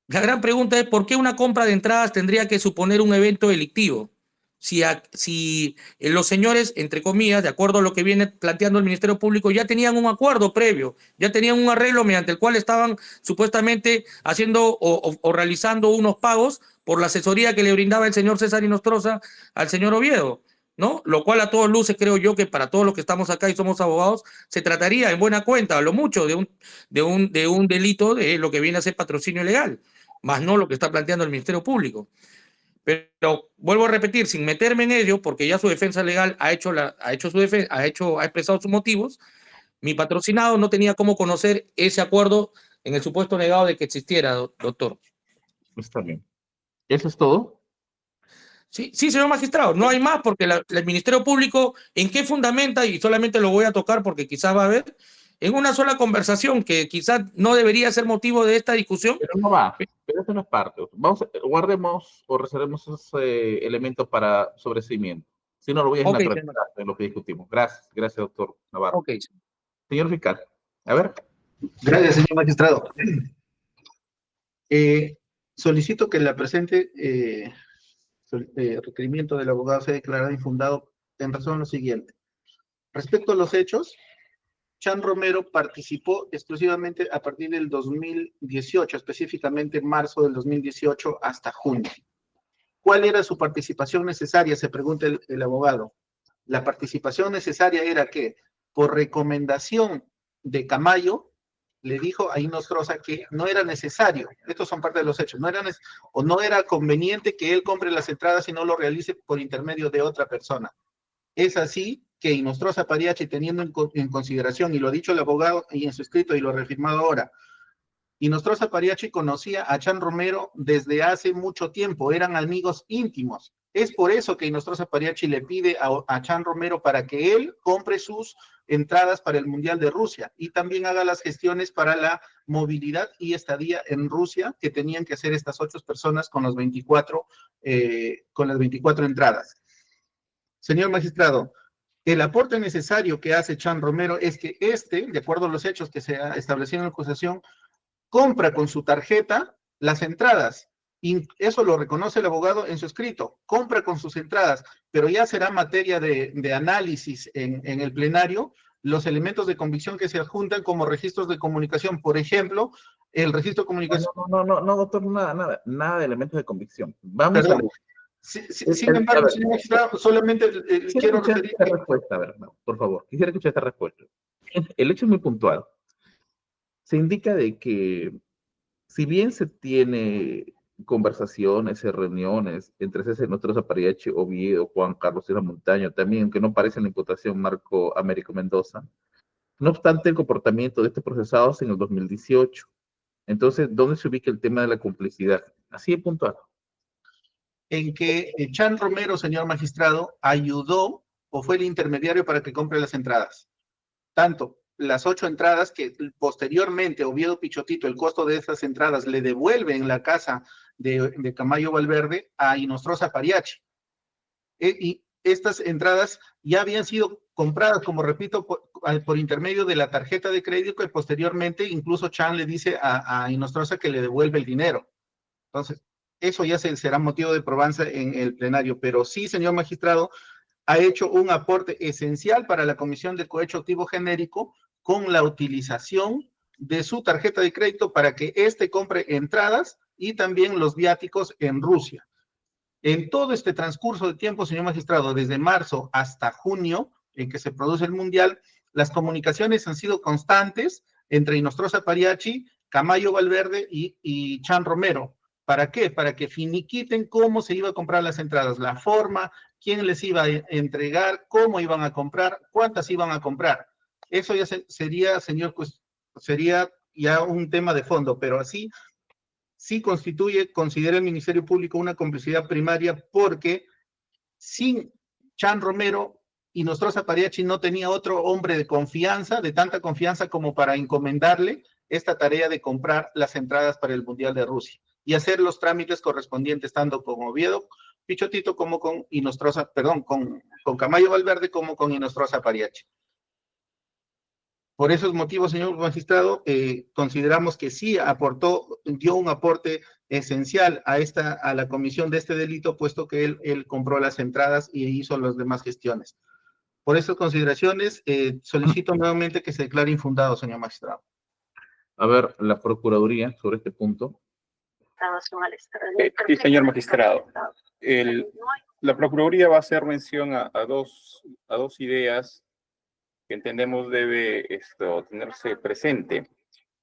La gran pregunta es ¿por qué una compra de entradas tendría que suponer un evento delictivo? si los señores, entre comillas, de acuerdo a lo que viene planteando el Ministerio Público, ya tenían un acuerdo previo, ya tenían un arreglo mediante el cual estaban supuestamente haciendo o realizando unos pagos por la asesoría que le brindaba el señor César Inostroza al señor Oviedo, ¿no? Lo cual a todas luces creo yo que para todos los que estamos acá y somos abogados, se trataría en buena cuenta, a lo mucho, de un delito de lo que viene a ser patrocinio ilegal, más no lo que está planteando el Ministerio Público. Pero vuelvo a repetir, sin meterme en ello, porque ya su defensa legal ha expresado sus motivos, mi patrocinado no tenía cómo conocer ese acuerdo en el supuesto negado de que existiera, doctor. Está bien. ¿Eso es todo? Sí, señor magistrado, no hay más porque el Ministerio Público, ¿en qué fundamenta? Y solamente lo voy a tocar porque quizás va a haber, en una sola conversación que quizás no debería ser motivo de esta discusión. Pero no va, pero eso no es parte. Guardemos o reservemos esos elementos para sobreseimiento. Si no, lo voy a desnaturalizar en lo que discutimos. Gracias, doctor Navarro. Okay. Señor fiscal, a ver. Gracias, señor magistrado. Solicito que la presente requerimiento del abogado sea declarado infundado en razón a lo siguiente. Respecto a los hechos, Chan Romero participó exclusivamente a partir del 2018, específicamente en marzo del 2018 hasta junio. ¿Cuál era su participación necesaria? Se pregunta el abogado. La participación necesaria era que, por recomendación de Camayo, le dijo a Inostroza que no era necesario, estos son parte de los hechos, no era conveniente que él compre las entradas y no lo realice por intermedio de otra persona. Es así que Inostroza Pariachi, teniendo en consideración, y lo ha dicho el abogado y en su escrito y lo ha reafirmado ahora, Inostroza Pariachi conocía a Chan Romero desde hace mucho tiempo, eran amigos íntimos. Es por eso que Inostroza Pariachi le pide a Chan Romero para que él compre sus entradas para el Mundial de Rusia y también haga las gestiones para la movilidad y estadía en Rusia que tenían que hacer estas 8 personas con las 24 entradas. Señor magistrado, el aporte necesario que hace Chan Romero es que de acuerdo a los hechos que se ha establecido en la acusación, compra con su tarjeta las entradas. Y eso lo reconoce el abogado en su escrito. Compra con sus entradas, pero ya será materia de análisis en el plenario los elementos de convicción que se adjuntan como registros de comunicación. Por ejemplo, el registro de comunicación. No, doctor, nada de elementos de convicción. Vamos a ver. Sin embargo, señor magistrado, solamente quiero referir. Esta respuesta, a ver, no, por favor, quisiera escuchar esta respuesta. El hecho es muy puntual. Se indica de que, si bien se tiene conversaciones y reuniones entre César Inostroza Pariachi, Oviedo, Juan Carlos Sierra Montaño, también, que no aparece en la imputación Marco Américo Mendoza, no obstante el comportamiento de estos procesados en el 2018. Entonces, ¿dónde se ubica el tema de la complicidad? Así de puntual. En que Chan Romero, señor magistrado, ayudó o fue el intermediario para que compre las entradas. Tanto las 8 entradas que posteriormente Oviedo Pichotito, el costo de estas entradas le devuelve en la casa de Camayo Valverde a Inostroza Pariachi. Y estas entradas ya habían sido compradas, como repito, por intermedio de la tarjeta de crédito, y posteriormente incluso Chan le dice a Inostroza que le devuelve el dinero. Entonces, eso ya será motivo de probanza en el plenario, pero sí, señor magistrado, ha hecho un aporte esencial para la comisión de cohecho activo genérico con la utilización de su tarjeta de crédito para que éste compre entradas y también los viáticos en Rusia. En todo este transcurso de tiempo, señor magistrado, desde marzo hasta junio, en que se produce el Mundial, las comunicaciones han sido constantes entre Inostroza Pariachi, Camayo Valverde y Chan Romero. ¿Para qué? Para que finiquiten cómo se iba a comprar las entradas, la forma, quién les iba a entregar, cómo iban a comprar, cuántas iban a comprar. Eso ya sería, señor, pues, sería ya un tema de fondo, pero así sí considera el Ministerio Público una complicidad primaria, porque sin Chan Romero, Inostroza Pariachi no tenía otro hombre de confianza, de tanta confianza como para encomendarle esta tarea de comprar las entradas para el Mundial de Rusia y hacer los trámites correspondientes tanto con Oviedo Pichotito como con Inostroza, perdón, con Camayo Valverde como con Inostroza Pariachi. Por esos motivos, señor magistrado, consideramos que sí dio un aporte esencial a la comisión de este delito, puesto que él compró las entradas y hizo las demás gestiones. Por estas consideraciones, solicito nuevamente que se declare infundado, señor magistrado. A ver, la Procuraduría sobre este punto. Sí, señor magistrado. La Procuraduría va a hacer mención a dos ideas que entendemos debe tenerse presente.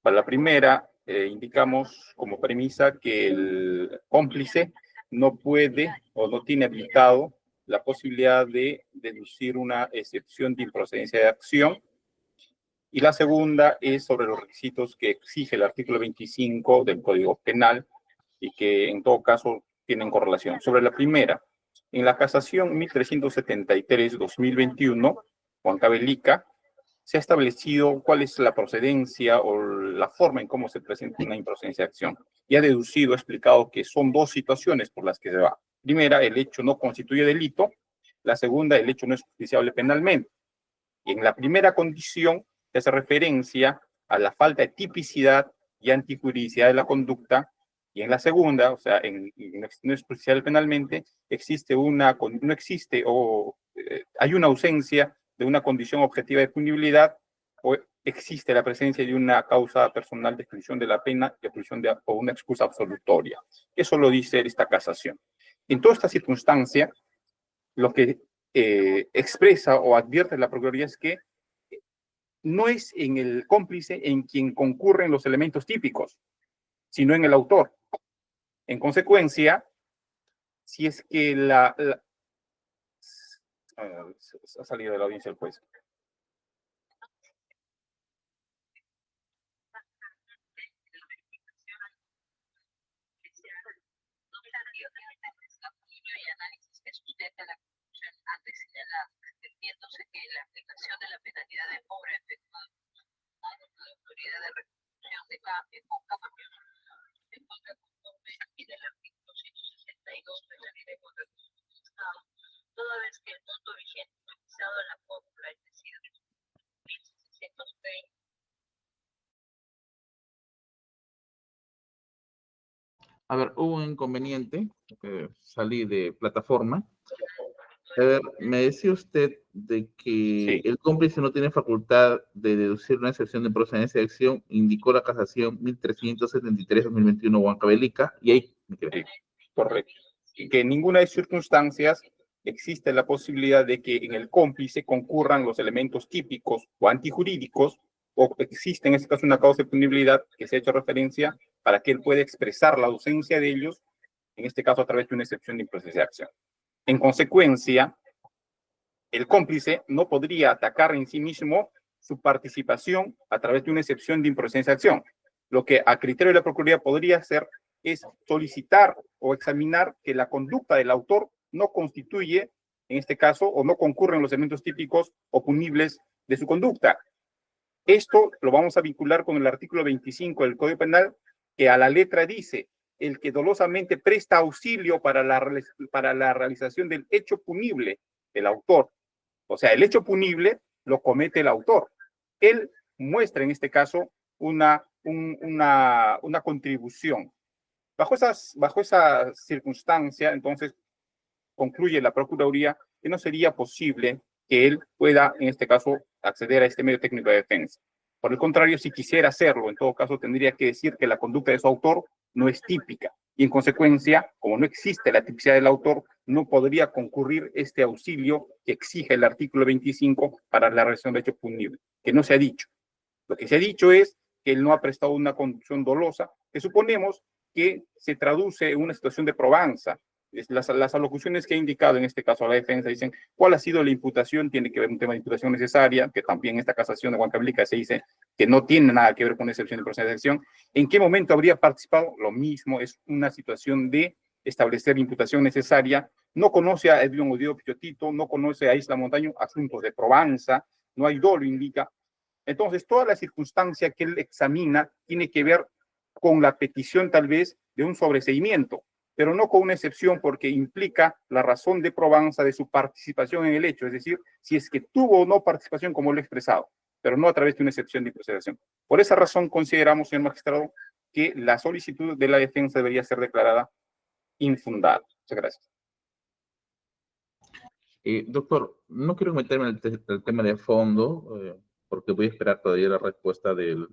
Para la primera, indicamos como premisa que el cómplice no puede o no tiene habilitado la posibilidad de deducir una excepción de improcedencia de acción. Y la segunda es sobre los requisitos que exige el artículo 25 del Código Penal y que en todo caso tienen correlación. Sobre la primera, en la casación 1373-2021, Juan Cabelica, se ha establecido cuál es la procedencia o la forma en cómo se presenta una improcedencia de acción. Y ha deducido, ha explicado que son dos situaciones por las que se va. Primera, el hecho no constituye delito. La segunda, el hecho no es justiciable penalmente. Y en la primera condición, se hace referencia a la falta de tipicidad y antijuridicidad de la conducta. Y en la segunda, o sea, no es justiciable penalmente, hay una ausencia de una condición objetiva de punibilidad o existe la presencia de una causa personal de exclusión de la pena y o una excusa absolutoria. Eso lo dice esta casación. En toda esta circunstancia, lo que expresa o advierte la Procuraduría es que no es en el cómplice en quien concurren los elementos típicos, sino en el autor. En consecuencia, si es que ha salido de la audiencia el juez. Toda vez que el monto vigente utilizado en la fórmula es decir, 1.620. A ver, hubo un inconveniente, salí de plataforma. A ver, me decía usted de que Sí. el cómplice no tiene facultad de deducir una excepción de procedencia de acción, indicó la casación 1373-2021 Huancavelica, y ahí me quedé. Sí, correcto. Y que en ninguna de circunstancias existe la posibilidad de que en el cómplice concurran los elementos típicos o antijurídicos, o existe en este caso una causa de punibilidad que se ha hecho referencia para que él pueda expresar la ausencia de ellos, en este caso a través de una excepción de improcedencia de acción. En consecuencia, el cómplice no podría atacar en sí mismo su participación a través de una excepción de improcedencia de acción. Lo que a criterio de la Procuraduría podría hacer es solicitar o examinar que la conducta del autor no constituye, en este caso, o no concurren los elementos típicos o punibles de su conducta. Esto lo vamos a vincular con el artículo 25 del Código Penal, que a la letra dice: el que dolosamente presta auxilio para la realización del hecho punible del autor. O sea, el hecho punible lo comete el autor. Él muestra en este caso una contribución. Bajo esa circunstancia, entonces, concluye la Procuraduría que no sería posible que él pueda, en este caso, acceder a este medio técnico de defensa. Por el contrario, si quisiera hacerlo, en todo caso, tendría que decir que la conducta de su autor no es típica. Y en consecuencia, como no existe la tipicidad del autor, no podría concurrir este auxilio que exige el artículo 25 para la realización de hecho punible, que no se ha dicho. Lo que se ha dicho es que él no ha prestado una conducción dolosa, que suponemos que se traduce en una situación de probanza. Las alocuciones que ha indicado en este caso la defensa dicen cuál ha sido la imputación, tiene que ver un tema de imputación necesaria, que también en esta casación de Huancavelica se dice que no tiene nada que ver con excepción de procedencia de acción. ¿En qué momento habría participado? Lo mismo, es una situación de establecer imputación necesaria. No conoce a Edwin Odío Pichotito, no conoce a Isla Montaño, asuntos de probanza, no hay dolo, indica. Entonces, toda la circunstancia que él examina tiene que ver con la petición tal vez de un sobreseimiento, pero no con una excepción porque implica la razón de probanza de su participación en el hecho, es decir, si es que tuvo o no participación como lo he expresado, pero no a través de una excepción de procesión. Por esa razón consideramos, señor magistrado, que la solicitud de la defensa debería ser declarada infundada. Muchas gracias. Doctor, no quiero meterme en el tema de fondo, porque voy a esperar todavía la respuesta del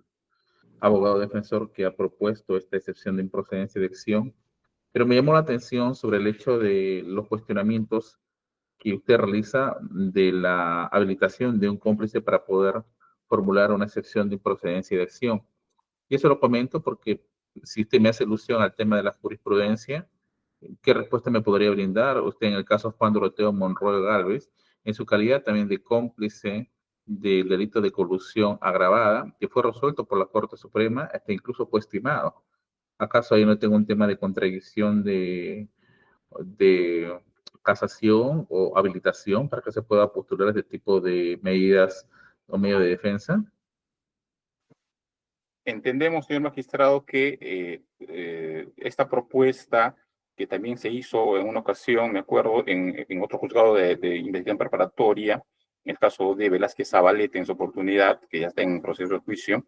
abogado defensor que ha propuesto esta excepción de improcedencia de acción, pero me llamó la atención sobre el hecho de los cuestionamientos que usted realiza de la habilitación de un cómplice para poder formular una excepción de improcedencia de acción. Y eso lo comento porque si usted me hace alusión al tema de la jurisprudencia, ¿qué respuesta me podría brindar usted en el caso Juan Doroteo Monroy Gálvez, en su calidad también de cómplice del delito de colusión agravada, que fue resuelto por la Corte Suprema, hasta incluso fue estimado? ¿Acaso ahí no tengo un tema de contradicción de casación o habilitación para que se pueda postular este tipo de medidas o medio de defensa? Entendemos, señor magistrado, que esta propuesta que también se hizo en una ocasión, me acuerdo, en otro juzgado de investigación preparatoria, en el caso de Velázquez Zabaleta en su oportunidad, que ya está en proceso de juicio,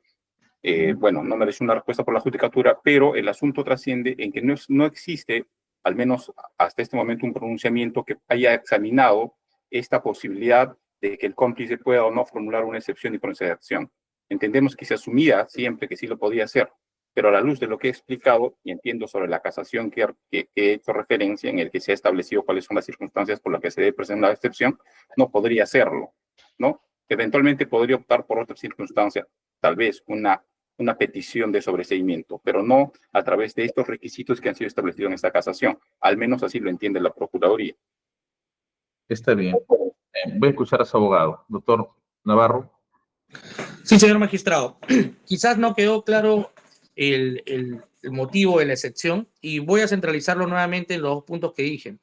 bueno, no merece una respuesta por la judicatura, pero el asunto trasciende en que no existe, al menos hasta este momento, un pronunciamiento que haya examinado esta posibilidad de que el cómplice pueda o no formular una excepción y proceder de acción. Entendemos que se asumía siempre que sí lo podía hacer, pero a la luz de lo que he explicado y entiendo sobre la casación que he hecho referencia, en el que se ha establecido cuáles son las circunstancias por las que se debe presentar la excepción, no podría hacerlo, ¿no? Eventualmente podría optar por otra circunstancia, tal vez una petición de sobreseimiento, pero no a través de estos requisitos que han sido establecidos en esta casación. Al menos así lo entiende la Procuraduría. Está bien. Voy a escuchar a su abogado. Doctor Navarro. Sí, señor magistrado. Quizás no quedó claro el motivo de la excepción y voy a centralizarlo nuevamente en los dos puntos que dije.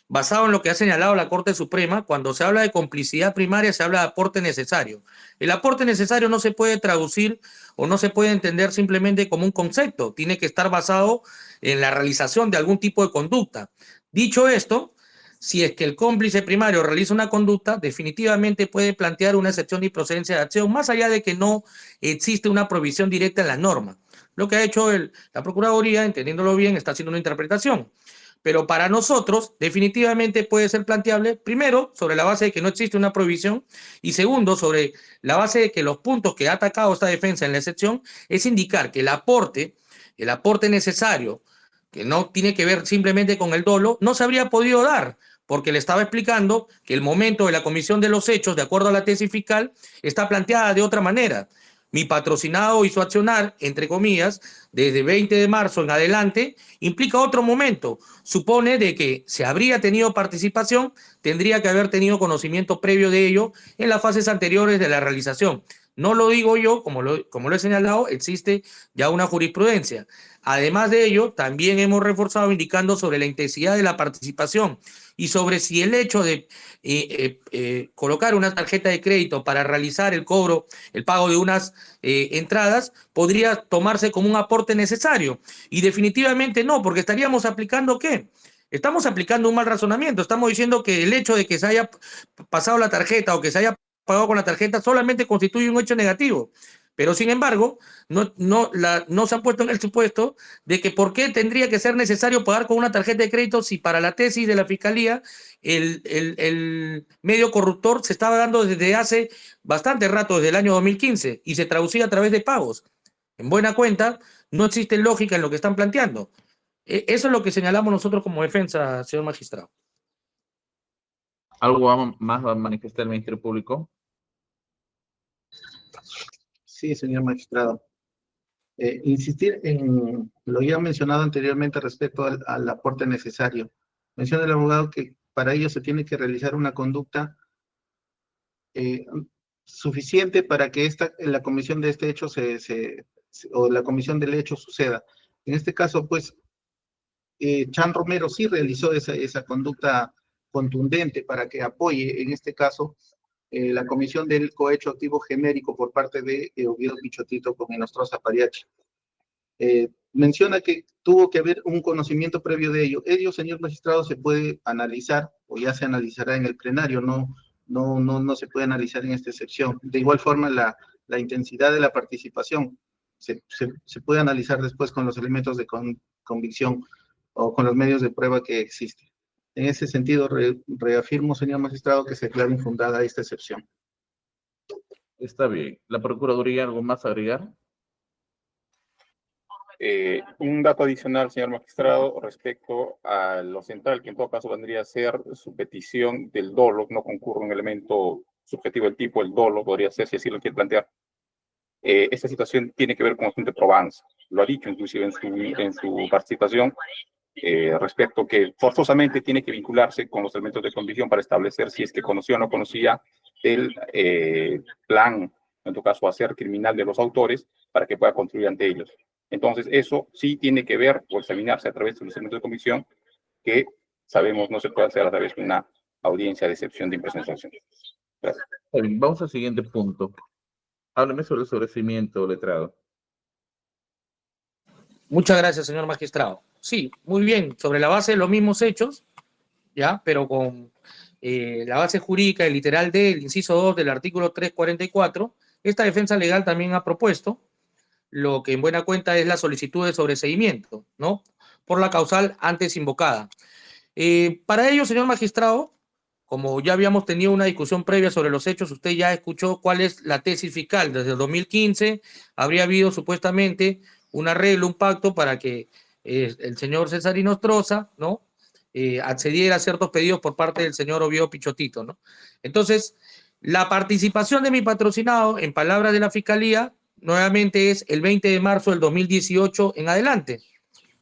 Basado en lo que ha señalado la Corte Suprema, cuando se habla de complicidad primaria se habla de aporte necesario. El aporte necesario no se puede traducir o no se puede entender simplemente como un concepto, tiene que estar basado en la realización de algún tipo de conducta. Dicho esto, si es que el cómplice primario realiza una conducta, definitivamente puede plantear una excepción de improcedencia de acción, más allá de que no existe una provisión directa en la norma. Lo que ha hecho la Procuraduría, entendiéndolo bien, está haciendo una interpretación. Pero para nosotros definitivamente puede ser planteable, primero, sobre la base de que no existe una prohibición, y segundo, sobre la base de que los puntos que ha atacado esta defensa en la excepción es indicar que el aporte necesario, que no tiene que ver simplemente con el dolo, no se habría podido dar, porque le estaba explicando que el momento de la comisión de los hechos, de acuerdo a la tesis fiscal, está planteada de otra manera. Mi patrocinado hizo accionar, entre comillas, desde 20 de marzo en adelante, implica otro momento. Supone de que si habría tenido participación, tendría que haber tenido conocimiento previo de ello en las fases anteriores de la realización. No lo digo yo, como lo he señalado, existe ya una jurisprudencia. Además de ello, también hemos reforzado indicando sobre la intensidad de la participación y sobre si el hecho de colocar una tarjeta de crédito para realizar el cobro, el pago de unas entradas, podría tomarse como un aporte necesario. Y definitivamente no, porque estaríamos aplicando ¿qué? Estamos aplicando un mal razonamiento. Estamos diciendo que el hecho de que se haya pasado la tarjeta o que se haya pagado con la tarjeta solamente constituye un hecho negativo. Pero sin embargo, no se han puesto en el supuesto de que por qué tendría que ser necesario pagar con una tarjeta de crédito si para la tesis de la Fiscalía el medio corruptor se estaba dando desde hace bastante rato, desde el año 2015, y se traducía a través de pagos. En buena cuenta, no existe lógica en lo que están planteando. Eso es lo que señalamos nosotros como defensa, señor magistrado. ¿Algo más va a manifestar el Ministerio Público? Sí, señor magistrado. Insistir en lo ya mencionado anteriormente respecto al aporte necesario. Menciona el abogado que para ello se tiene que realizar una conducta suficiente para que la comisión de este hecho o la comisión del hecho suceda. En este caso, pues, Chan Romero sí realizó esa conducta contundente para que apoye, en este caso, la comisión del cohecho activo genérico por parte de Oviedo Pichotito con Enostroza Pariachi. Menciona que tuvo que haber un conocimiento previo de ello. Ello, señor magistrado, se puede analizar, o ya se analizará en el plenario, no se puede analizar en esta excepción. De igual forma, la intensidad de la participación. se puede analizar después con los elementos de convicción o con los medios de prueba que existen. En ese sentido, reafirmo, señor magistrado, que se declara infundada esta excepción. Está bien. ¿La Procuraduría algo más a agregar? Un dato adicional, señor magistrado, respecto a lo central, que en todo caso vendría a ser su petición del dolo, no concurre un elemento subjetivo del tipo, el dolo podría ser, si así lo quiere plantear. Esta situación tiene que ver con asunto de probanza. Lo ha dicho inclusive en su participación, respecto que forzosamente tiene que vincularse con los elementos de convicción para establecer si es que conocía o no conocía el plan, en tu caso, hacer criminal de los autores para que pueda construir ante ellos. Entonces, eso sí tiene que ver o examinarse a través de los elementos de convicción que sabemos no se puede hacer a través de una audiencia de excepción de impresentación. Gracias. Está bien, vamos al siguiente punto. Háblame sobre el sobreseimiento, letrado. Muchas gracias, señor magistrado. Sí, muy bien, sobre la base de los mismos hechos, ya, pero con la base jurídica, el literal del inciso 2 del artículo 344, esta defensa legal también ha propuesto lo que en buena cuenta es la solicitud de sobreseimiento, ¿no? Por la causal antes invocada. Para ello, señor magistrado, como ya habíamos tenido una discusión previa sobre los hechos, usted ya escuchó cuál es la tesis fiscal. Desde el 2015 habría habido supuestamente un arreglo, un pacto para que el señor César Inostroza, ¿no? Accediera a ciertos pedidos por parte del señor Oviedo Pichotito, ¿no? Entonces, la participación de mi patrocinado, en palabras de la Fiscalía, nuevamente es el 20 de marzo del 2018 en adelante,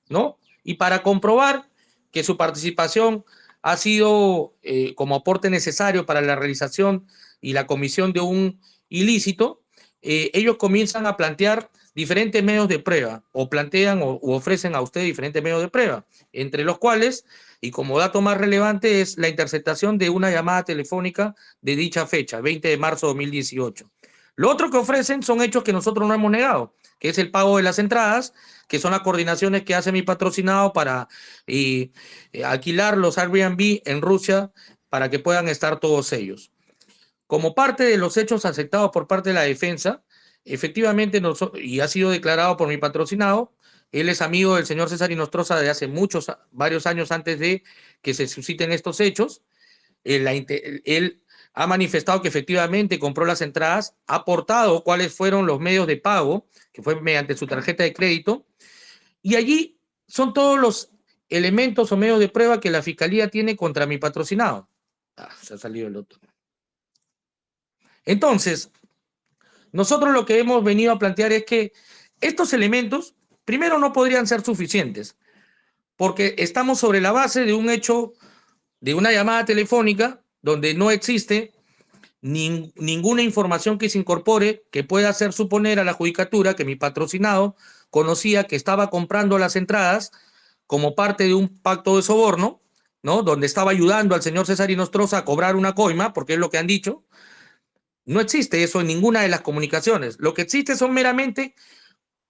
¿no? Y para comprobar que su participación ha sido como aporte necesario para la realización y la comisión de un ilícito, ellos comienzan a plantear diferentes medios de prueba, o plantean o ofrecen a usted diferentes medios de prueba, entre los cuales, y como dato más relevante, es la interceptación de una llamada telefónica de dicha fecha, 20 de marzo de 2018. Lo otro que ofrecen son hechos que nosotros no hemos negado, que es el pago de las entradas, que son las coordinaciones que hace mi patrocinado para alquilar los Airbnb en Rusia para que puedan estar todos ellos. Como parte de los hechos aceptados por parte de la defensa, efectivamente, y ha sido declarado por mi patrocinado, él es amigo del señor César Inostroza de hace varios años antes de que se susciten estos hechos. Él ha manifestado que efectivamente compró las entradas, ha aportado cuáles fueron los medios de pago, que fue mediante su tarjeta de crédito, y allí son todos los elementos o medios de prueba que la Fiscalía tiene contra mi patrocinado. Se ha salido el otro. Entonces, nosotros lo que hemos venido a plantear es que estos elementos, primero, no podrían ser suficientes, porque estamos sobre la base de un hecho, de una llamada telefónica, donde no existe ninguna información que se incorpore que pueda hacer suponer a la judicatura que mi patrocinado conocía que estaba comprando las entradas como parte de un pacto de soborno, ¿no? Donde estaba ayudando al señor César Inostroza a cobrar una coima, porque es lo que han dicho. No existe eso en ninguna de las comunicaciones. Lo que existe son meramente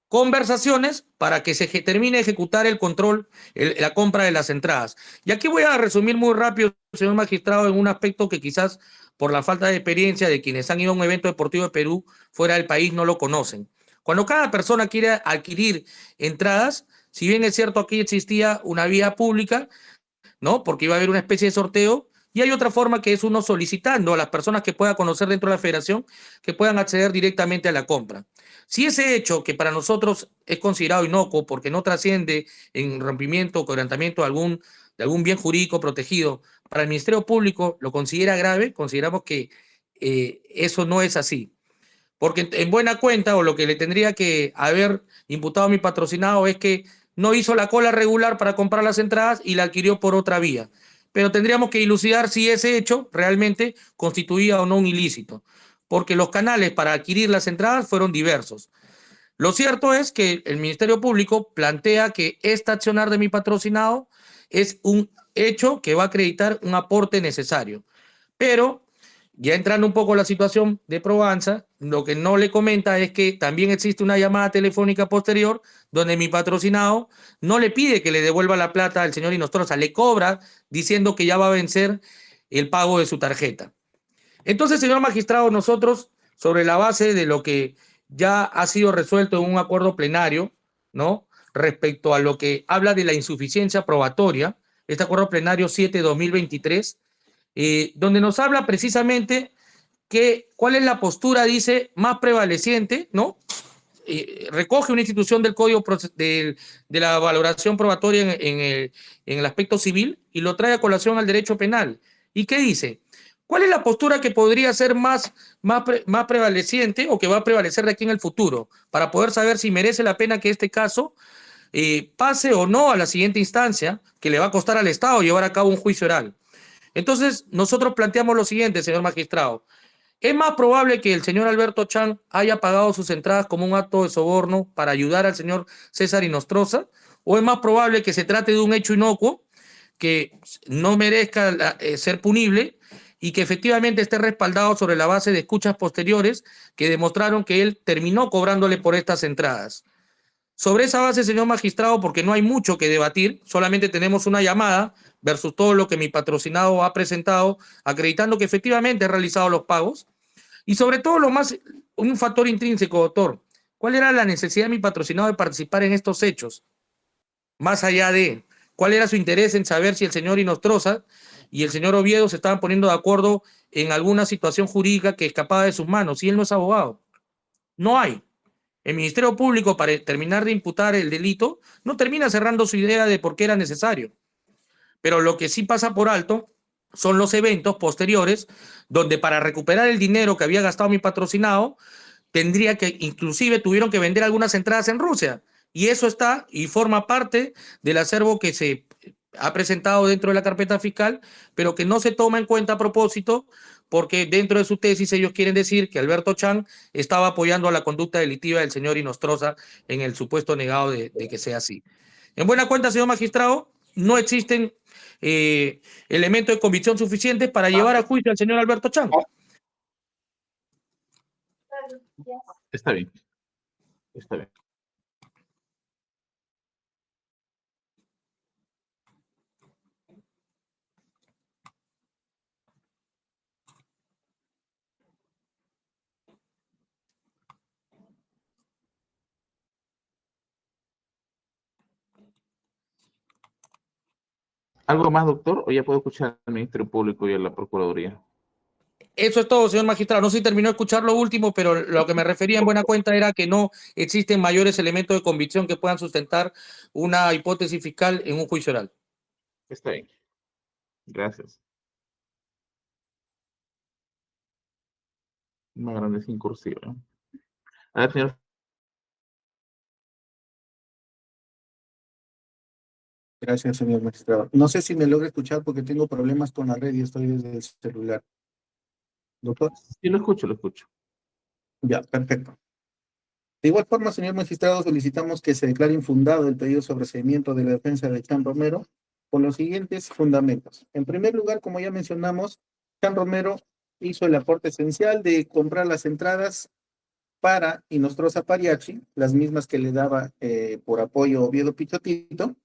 conversaciones para que se termine de ejecutar el control, la compra de las entradas. Y aquí voy a resumir muy rápido, señor magistrado, en un aspecto que quizás por la falta de experiencia de quienes han ido a un evento deportivo de Perú fuera del país no lo conocen. Cuando cada persona quiere adquirir entradas, si bien es cierto aquí existía una vía pública, ¿no? Porque iba a haber una especie de sorteo, y hay otra forma que es uno solicitando a las personas que pueda conocer dentro de la federación que puedan acceder directamente a la compra. Si ese hecho, que para nosotros es considerado inocuo porque no trasciende en rompimiento o quebrantamiento de algún bien jurídico protegido, para el Ministerio Público lo considera grave, consideramos que eso no es así. Porque en buena cuenta, o lo que le tendría que haber imputado a mi patrocinado es que no hizo la cola regular para comprar las entradas y la adquirió por otra vía. Pero tendríamos que dilucidar si ese hecho realmente constituía o no un ilícito, porque los canales para adquirir las entradas fueron diversos. Lo cierto es que el Ministerio Público plantea que este accionar de mi patrocinado es un hecho que va a acreditar un aporte necesario. Pero, ya entrando un poco en la situación de probanza, lo que no le comenta es que también existe una llamada telefónica posterior donde mi patrocinado no le pide que le devuelva la plata al señor Inostroza, le cobra diciendo que ya va a vencer el pago de su tarjeta. Entonces, señor magistrado, nosotros, sobre la base de lo que ya ha sido resuelto en un acuerdo plenario, ¿no? Respecto a lo que habla de la insuficiencia probatoria, este acuerdo plenario 7/2023, donde nos habla precisamente que cuál es la postura, dice, más prevaleciente, ¿no? Recoge una institución del Código de la valoración probatoria en el aspecto civil y lo trae a colación al derecho penal. ¿Y qué dice? ¿Cuál es la postura que podría ser más prevaleciente o que va a prevalecer de aquí en el futuro para poder saber si merece la pena que este caso pase o no a la siguiente instancia, que le va a costar al Estado llevar a cabo un juicio oral? Entonces, nosotros planteamos lo siguiente, señor magistrado. ¿Es más probable que el señor Alberto Chan haya pagado sus entradas como un acto de soborno para ayudar al señor César Inostroza? ¿O es más probable que se trate de un hecho inocuo que no merezca ser punible y que efectivamente esté respaldado sobre la base de escuchas posteriores que demostraron que él terminó cobrándole por estas entradas? Sobre esa base, señor magistrado, porque no hay mucho que debatir, solamente tenemos una llamada versus todo lo que mi patrocinado ha presentado, acreditando que efectivamente ha realizado los pagos. Y sobre todo, un factor intrínseco, doctor, ¿cuál era la necesidad de mi patrocinado de participar en estos hechos? Más allá de cuál era su interés en saber si el señor Inostroza y el señor Oviedo se estaban poniendo de acuerdo en alguna situación jurídica que escapaba de sus manos, y él no es abogado. No hay. El Ministerio Público, para terminar de imputar el delito, no termina cerrando su idea de por qué era necesario. Pero lo que sí pasa por alto son los eventos posteriores, donde para recuperar el dinero que había gastado mi patrocinado, inclusive tuvieron que vender algunas entradas en Rusia. Y eso está y forma parte del acervo que se ha presentado dentro de la carpeta fiscal, pero que no se toma en cuenta a propósito, porque dentro de su tesis ellos quieren decir que Alberto Chan estaba apoyando a la conducta delictiva del señor Inostroza en el supuesto negado de que sea así. En buena cuenta, señor magistrado, no existen elementos de convicción suficientes para llevar a juicio al señor Alberto Chan. Está bien. Está bien. ¿Algo más, doctor? ¿O ya puedo escuchar al Ministerio Público y a la Procuraduría? Eso es todo, señor magistrado. No sé si terminó de escuchar lo último, pero lo que me refería en buena cuenta era que no existen mayores elementos de convicción que puedan sustentar una hipótesis fiscal en un juicio oral. Está bien. Gracias. Una grande incursiva. A ver, señor. Gracias, señor magistrado. No sé si me logra escuchar porque tengo problemas con la red y estoy desde el celular. Doctor. Sí, lo escucho, lo escucho. Ya, perfecto. De igual forma, señor magistrado, solicitamos que se declare infundado el pedido de sobreseimiento de la defensa de Chan Romero con los siguientes fundamentos. En primer lugar, como ya mencionamos, Chan Romero hizo el aporte esencial de comprar las entradas para Inostroza Pariachi, las mismas que le daba por apoyo Oviedo Pichotito,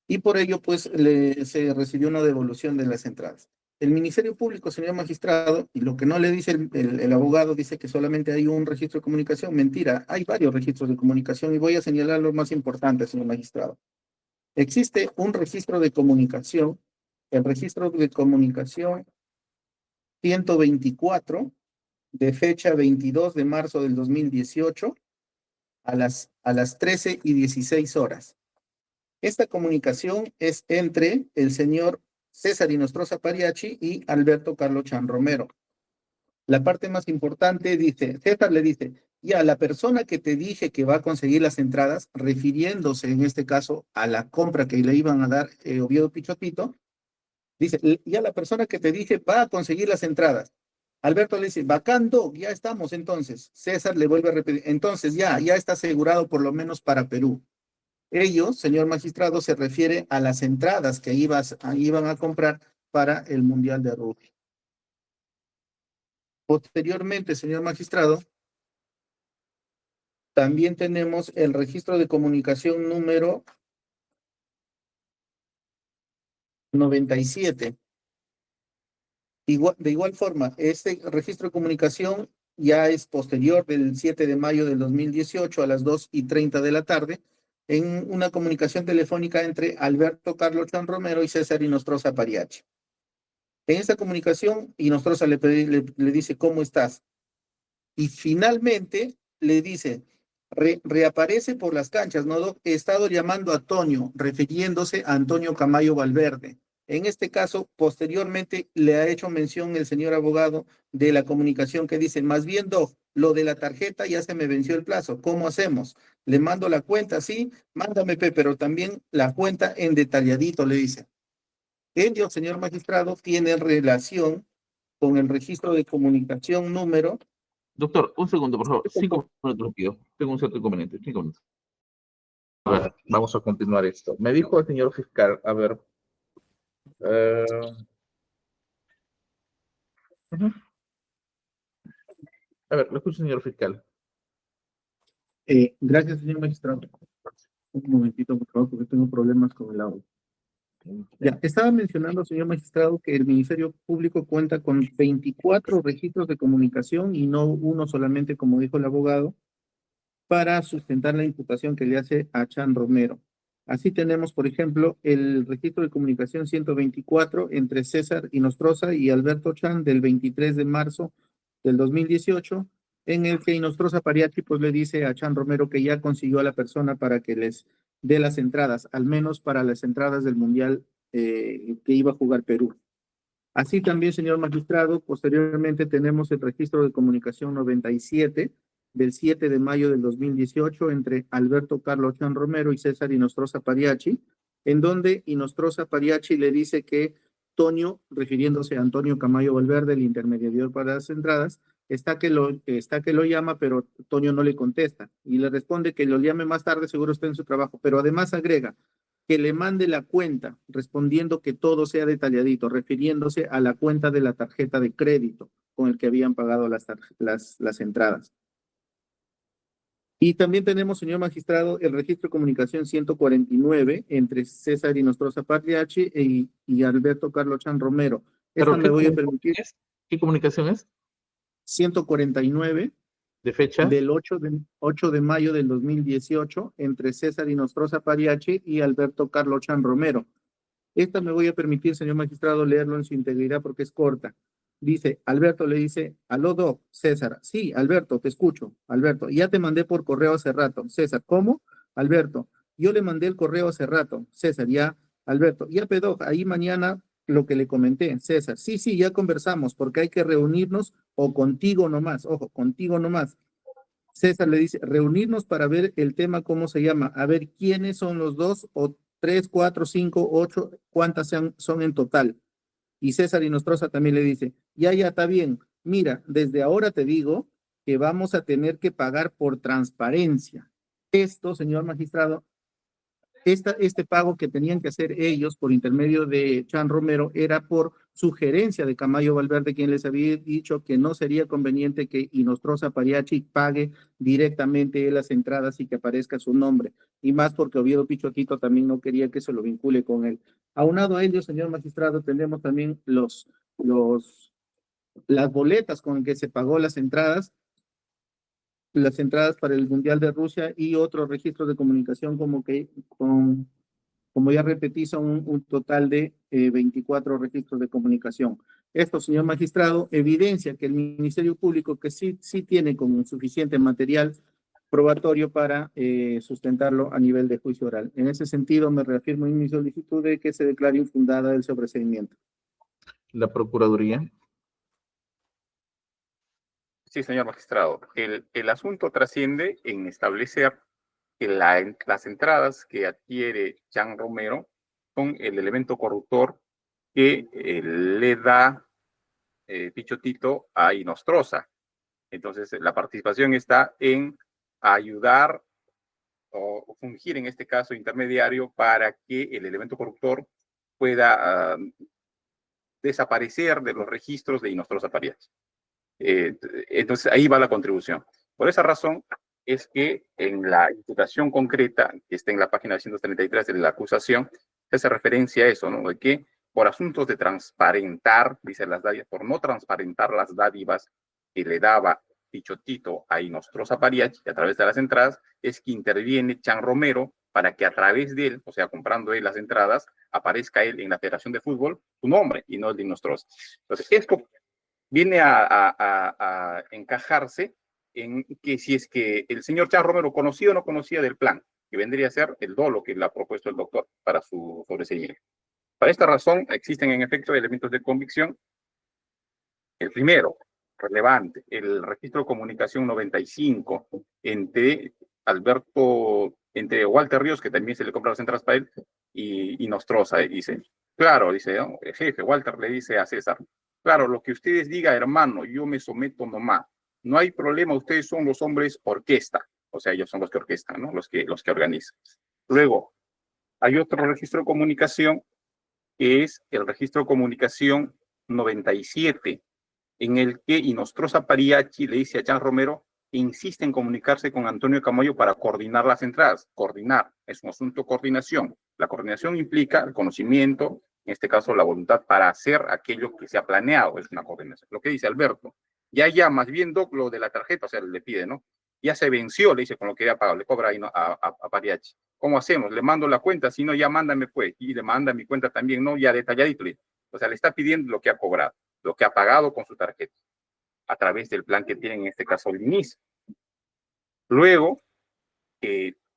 y por ello, pues, se recibió una devolución de las entradas. El Ministerio Público, señor magistrado, y lo que no le dice el abogado, dice que solamente hay un registro de comunicación. Mentira, hay varios registros de comunicación y voy a señalar los más importantes, señor magistrado. Existe un registro de comunicación, el registro de comunicación 124, de fecha 22 de marzo del 2018, a las 13:16 horas. Esta comunicación es entre el señor César Inostroza Pariachi y Alberto Carlos Chan Romero. La parte más importante dice, César le dice, ya la persona que te dije que va a conseguir las entradas, refiriéndose en este caso a la compra que le iban a dar Oviedo Pichotito, dice, ya la persona que te dije va a conseguir las entradas. Alberto le dice, bacando, ya estamos entonces. César le vuelve a repetir, entonces ya está asegurado por lo menos para Perú. Ellos, señor magistrado, se refiere a las entradas que iban a comprar para el Mundial de Rugby. Posteriormente, señor magistrado, también tenemos el registro de comunicación número 97. De igual forma, este registro de comunicación ya es posterior del 7 de mayo del 2018 a las 2:30 de la tarde, en una comunicación telefónica entre Alberto Carlos Chan Romero y César Inostroza Pariachi. En esta comunicación, Inostroza le dice, ¿cómo estás? Y finalmente le dice, reaparece por las canchas, ¿no, Doc? He estado llamando a Toño, refiriéndose a Antonio Camayo Valverde. En este caso, posteriormente le ha hecho mención el señor abogado de la comunicación que dice, más bien, Doc, lo de la tarjeta ya se me venció el plazo, ¿cómo hacemos? Le mando la cuenta, sí, mándame, pero también la cuenta en detalladito, le dice. Ello, señor magistrado, tiene relación con el registro de comunicación número. Doctor, un segundo, por favor. 5 minutos lo pido. Tengo un cierto inconveniente. 5 minutos. A ver, vamos a continuar esto. Me dijo el señor fiscal, a ver. A ver, lo escucho, señor fiscal. Gracias, señor magistrado. Un momentito, por favor, porque tengo problemas con el audio. Ya, estaba mencionando, señor magistrado, que el Ministerio Público cuenta con 24 registros de comunicación y no uno solamente, como dijo el abogado, para sustentar la imputación que le hace a Chan Romero. Así tenemos, por ejemplo, el registro de comunicación 124 entre César Inostroza y Alberto Chan del 23 de marzo del 2018, en el que Inostroza Pariachi pues le dice a Chan Romero que ya consiguió a la persona para que les dé las entradas, al menos para las entradas del Mundial que iba a jugar Perú. Así también, señor magistrado, posteriormente tenemos el registro de comunicación 97 del 7 de mayo del 2018 entre Alberto Carlos Chan Romero y César Inostroza Pariachi, en donde Inostroza Pariachi le dice que Toño, refiriéndose a Antonio Camayo Valverde, el intermediador para las entradas, está que lo llama, pero Toño no le contesta, y le responde que lo llame más tarde, seguro está en su trabajo, pero además agrega que le mande la cuenta, respondiendo que todo sea detalladito, refiriéndose a la cuenta de la tarjeta de crédito con el que habían pagado las entradas. Y también tenemos, señor magistrado, el registro de comunicación 149 entre César Inostroza Pariachi y Alberto Carlos Chan Romero. Esta me voy a permitir. ¿Qué comunicación es? 149. ¿De fecha? Del 8 de mayo del 2018 entre César Inostroza Pariachi y Alberto Carlos Chan Romero. Esta me voy a permitir, señor magistrado, leerlo en su integridad porque es corta. Dice, Alberto le dice, aló, Doc, César. Sí, Alberto, te escucho. Alberto, ya te mandé por correo hace rato. César, ¿cómo? Alberto, yo le mandé el correo hace rato. César, ya. Alberto, ya pedó, ahí mañana lo que le comenté. César, sí, ya conversamos porque hay que reunirnos o contigo nomás. Ojo, contigo nomás. César le dice, reunirnos para ver el tema, ¿cómo se llama? A ver quiénes son los dos o 3, 4, 5, 8, cuántas son en total. Y César Inostroza también le dice, ya, está bien. Mira, desde ahora te digo que vamos a tener que pagar por transparencia. Esto, señor magistrado, este pago que tenían que hacer ellos por intermedio de Chan Romero era por sugerencia de Camayo Valverde, quien les había dicho que no sería conveniente que Inostroza Pariachi pague directamente las entradas y que aparezca su nombre, y más porque Oviedo Pichotito también no quería que se lo vincule con él. Aunado a ello, señor magistrado, tenemos también las boletas con las que se pagó las entradas para el Mundial de Rusia y otros registros de comunicación como ya repetí, son un total de 24 registros de comunicación. Esto, señor magistrado, evidencia que el Ministerio Público que sí tiene como suficiente material probatorio para sustentarlo a nivel de juicio oral. En ese sentido, me reafirmo en mi solicitud de que se declare infundada el sobreseimiento. La Procuraduría. Sí, señor magistrado. El asunto trasciende en establecer que las entradas que adquiere Chan Romero son el elemento corruptor que le da Pichotito a Inostroza. Entonces, la participación está en ayudar o fungir, en este caso, intermediario para que el elemento corruptor pueda desaparecer de los registros de Inostroza Pariachi. Entonces, ahí va la contribución. Por esa razón es que en la imputación concreta, que está en la página 133 de la acusación, se hace referencia a eso, ¿no? De que por asuntos de transparentar, dice las dádivas, por no transparentar las dádivas que le daba Pichotito a Inostroza Pariachi a través de las entradas, es que interviene Chan Romero para que a través de él, o sea, comprando él las entradas, aparezca él en la Federación de Fútbol, su nombre, y no el de Inostroza. Entonces, esto viene a encajarse en que si es que el señor Chan Romero conocía o no conocía del plan, que vendría a ser el dolo que le ha propuesto el doctor para su sobreseimiento. Para esta razón, existen en efecto elementos de convicción. El primero, relevante, el registro de comunicación 95 entre entre Walter Ríos, que también se le compra las entradas para él, y Nostroza, dice. Claro, dice, ¿no? El jefe, Walter le dice a César, claro, lo que ustedes digan, hermano, yo me someto nomás. No hay problema, ustedes son los hombres orquesta. O sea, ellos son los que orquestan, ¿no? Los que organizan. Luego, hay otro registro de comunicación, que es el registro de comunicación 97, en el que Inostroza Pariachi le dice a Chan Romero que insiste en comunicarse con Antonio Camayo para coordinar las entradas. Coordinar, es un asunto de coordinación. La coordinación implica el conocimiento, en este caso la voluntad para hacer aquello que se ha planeado, es una coordinación. Lo que dice Alberto, ya, más bien Doc, lo de la tarjeta, o sea, le pide, ¿no? Ya se venció, le dice, con lo que había pagado, le cobra a Pariachi. ¿Cómo hacemos? Le mando la cuenta, si no, ya mándame pues, y le manda mi cuenta también, ¿no? Ya detalladito. O sea, le está pidiendo lo que ha cobrado, lo que ha pagado con su tarjeta, a través del plan que tiene en este caso el inicio. Luego,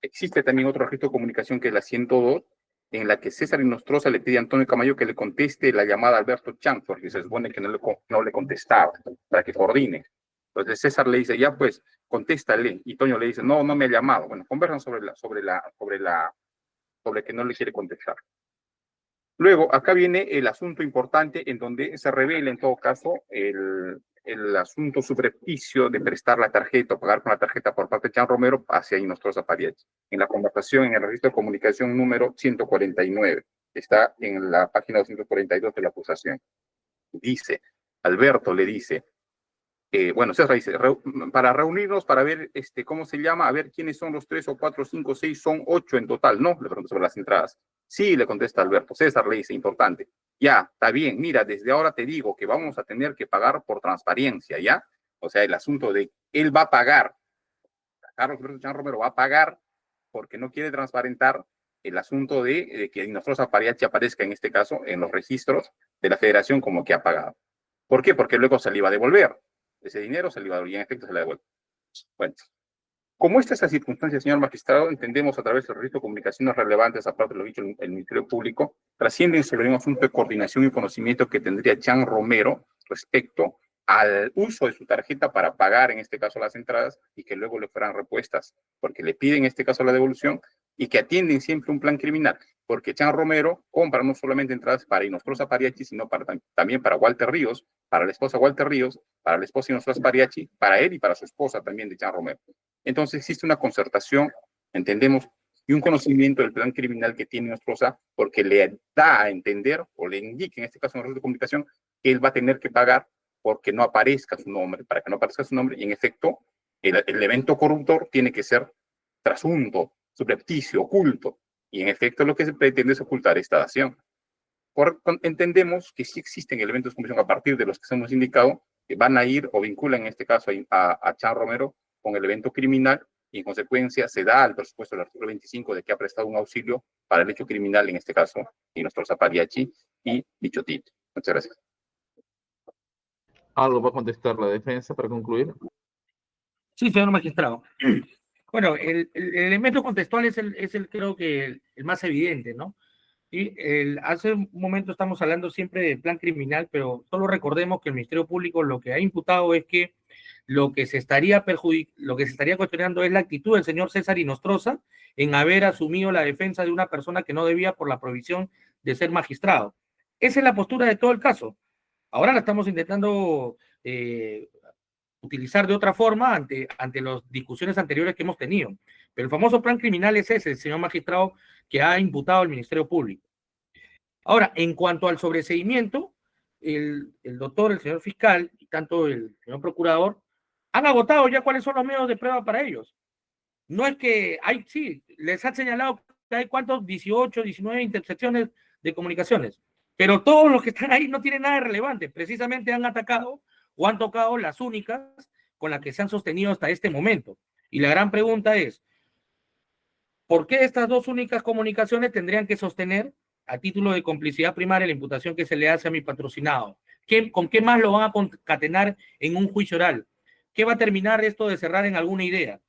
existe también otro registro de comunicación que es la 102, en la que César Inostroza le pide a Antonio Camayo que le conteste la llamada a Alberto Chan, porque se supone que no le contestaba, para que coordine. Entonces César le dice, ya pues, contéstale, y Toño le dice, no me ha llamado. Bueno, conversan sobre que no le quiere contestar. Luego, acá viene el asunto importante en donde se revela, en todo caso, el asunto subrepticio de prestar la tarjeta o pagar con la tarjeta por parte de Chan Romero hacia Inostroza Pariachi. En la conversación, en el registro de comunicación número 149, está en la página 242 de la acusación. Dice, Alberto le dice, bueno, César dice, para reunirnos, para ver, ¿cómo se llama? A ver quiénes son los 3 o 4, 5, 6, son 8 en total, ¿no? Le pregunto sobre las entradas. Sí, le contesta Alberto. César le dice, importante. Ya, está bien, mira, desde ahora te digo que vamos a tener que pagar por transparencia, ¿ya? O sea, el asunto de él va a pagar, Carlos Alberto Chan Romero va a pagar porque no quiere transparentar el asunto de que Inostroza Pariachi aparezca en este caso en los registros de la federación como que ha pagado. ¿Por qué? Porque luego se le iba a devolver. Ese dinero se le iba a devolver y en efecto se le devuelve. Bueno, como esta es la circunstancia, señor magistrado, entendemos a través del registro de comunicaciones relevantes, aparte de lo dicho el Ministerio Público, trascienden sobre un asunto de coordinación y conocimiento que tendría Chan Romero respecto al uso de su tarjeta para pagar, en este caso, las entradas y que luego le fueran repuestas, porque le piden, en este caso, la devolución y que atienden siempre un plan criminal, porque Chan Romero compra no solamente entradas para Inostroza Pariachi, sino también para Walter Ríos, para la esposa Walter Ríos, para la esposa Inostroza Pariachi, para él y para su esposa también de Chan Romero. Entonces existe una concertación, entendemos, y un conocimiento del plan criminal que tiene Inostroza, porque le da a entender, o le indica, en este caso en el registro de comunicación, que él va a tener que pagar porque no aparezca su nombre, para que no aparezca su nombre, y en efecto, el evento corruptor tiene que ser trasunto, subrepticio, oculto, y en efecto lo que se pretende es ocultar esta dación. Entendemos que sí existen elementos de convicción a partir de los que hemos indicado, que van a ir o vinculan en este caso a Chan Romero con el evento criminal, y en consecuencia se da al presupuesto del artículo 25 de que ha prestado un auxilio para el hecho criminal, en este caso, Inostroza Pariachi y Pichotito. Muchas gracias. ¿Algo va a contestar la defensa para concluir? Sí, señor magistrado. Bueno, el elemento contextual es creo que el más evidente, ¿no? Y hace un momento estamos hablando siempre del plan criminal, pero solo recordemos que el Ministerio Público lo que ha imputado es que lo que se estaría cuestionando es la actitud del señor César Inostroza en haber asumido la defensa de una persona que no debía por la provisión de ser magistrado. Esa es la postura de todo el caso. Ahora la estamos intentando utilizar de otra forma ante las discusiones anteriores que hemos tenido. Pero el famoso plan criminal es ese, señor magistrado, que ha imputado el Ministerio Público. Ahora, en cuanto al sobreseimiento, el doctor, el señor fiscal y tanto el señor procurador han agotado ya cuáles son los medios de prueba para ellos. No es que sí, les han señalado que hay cuántos, 18, 19 intercepciones de comunicaciones, pero todos los que están ahí no tienen nada de relevante, precisamente han atacado o han tocado las únicas con la que se han sostenido hasta este momento. Y la gran pregunta es, ¿por qué estas dos únicas comunicaciones tendrían que sostener a título de complicidad primaria la imputación que se le hace a mi patrocinado? ¿Con qué más lo van a concatenar en un juicio oral? ¿Qué va a terminar esto de cerrar en alguna idea?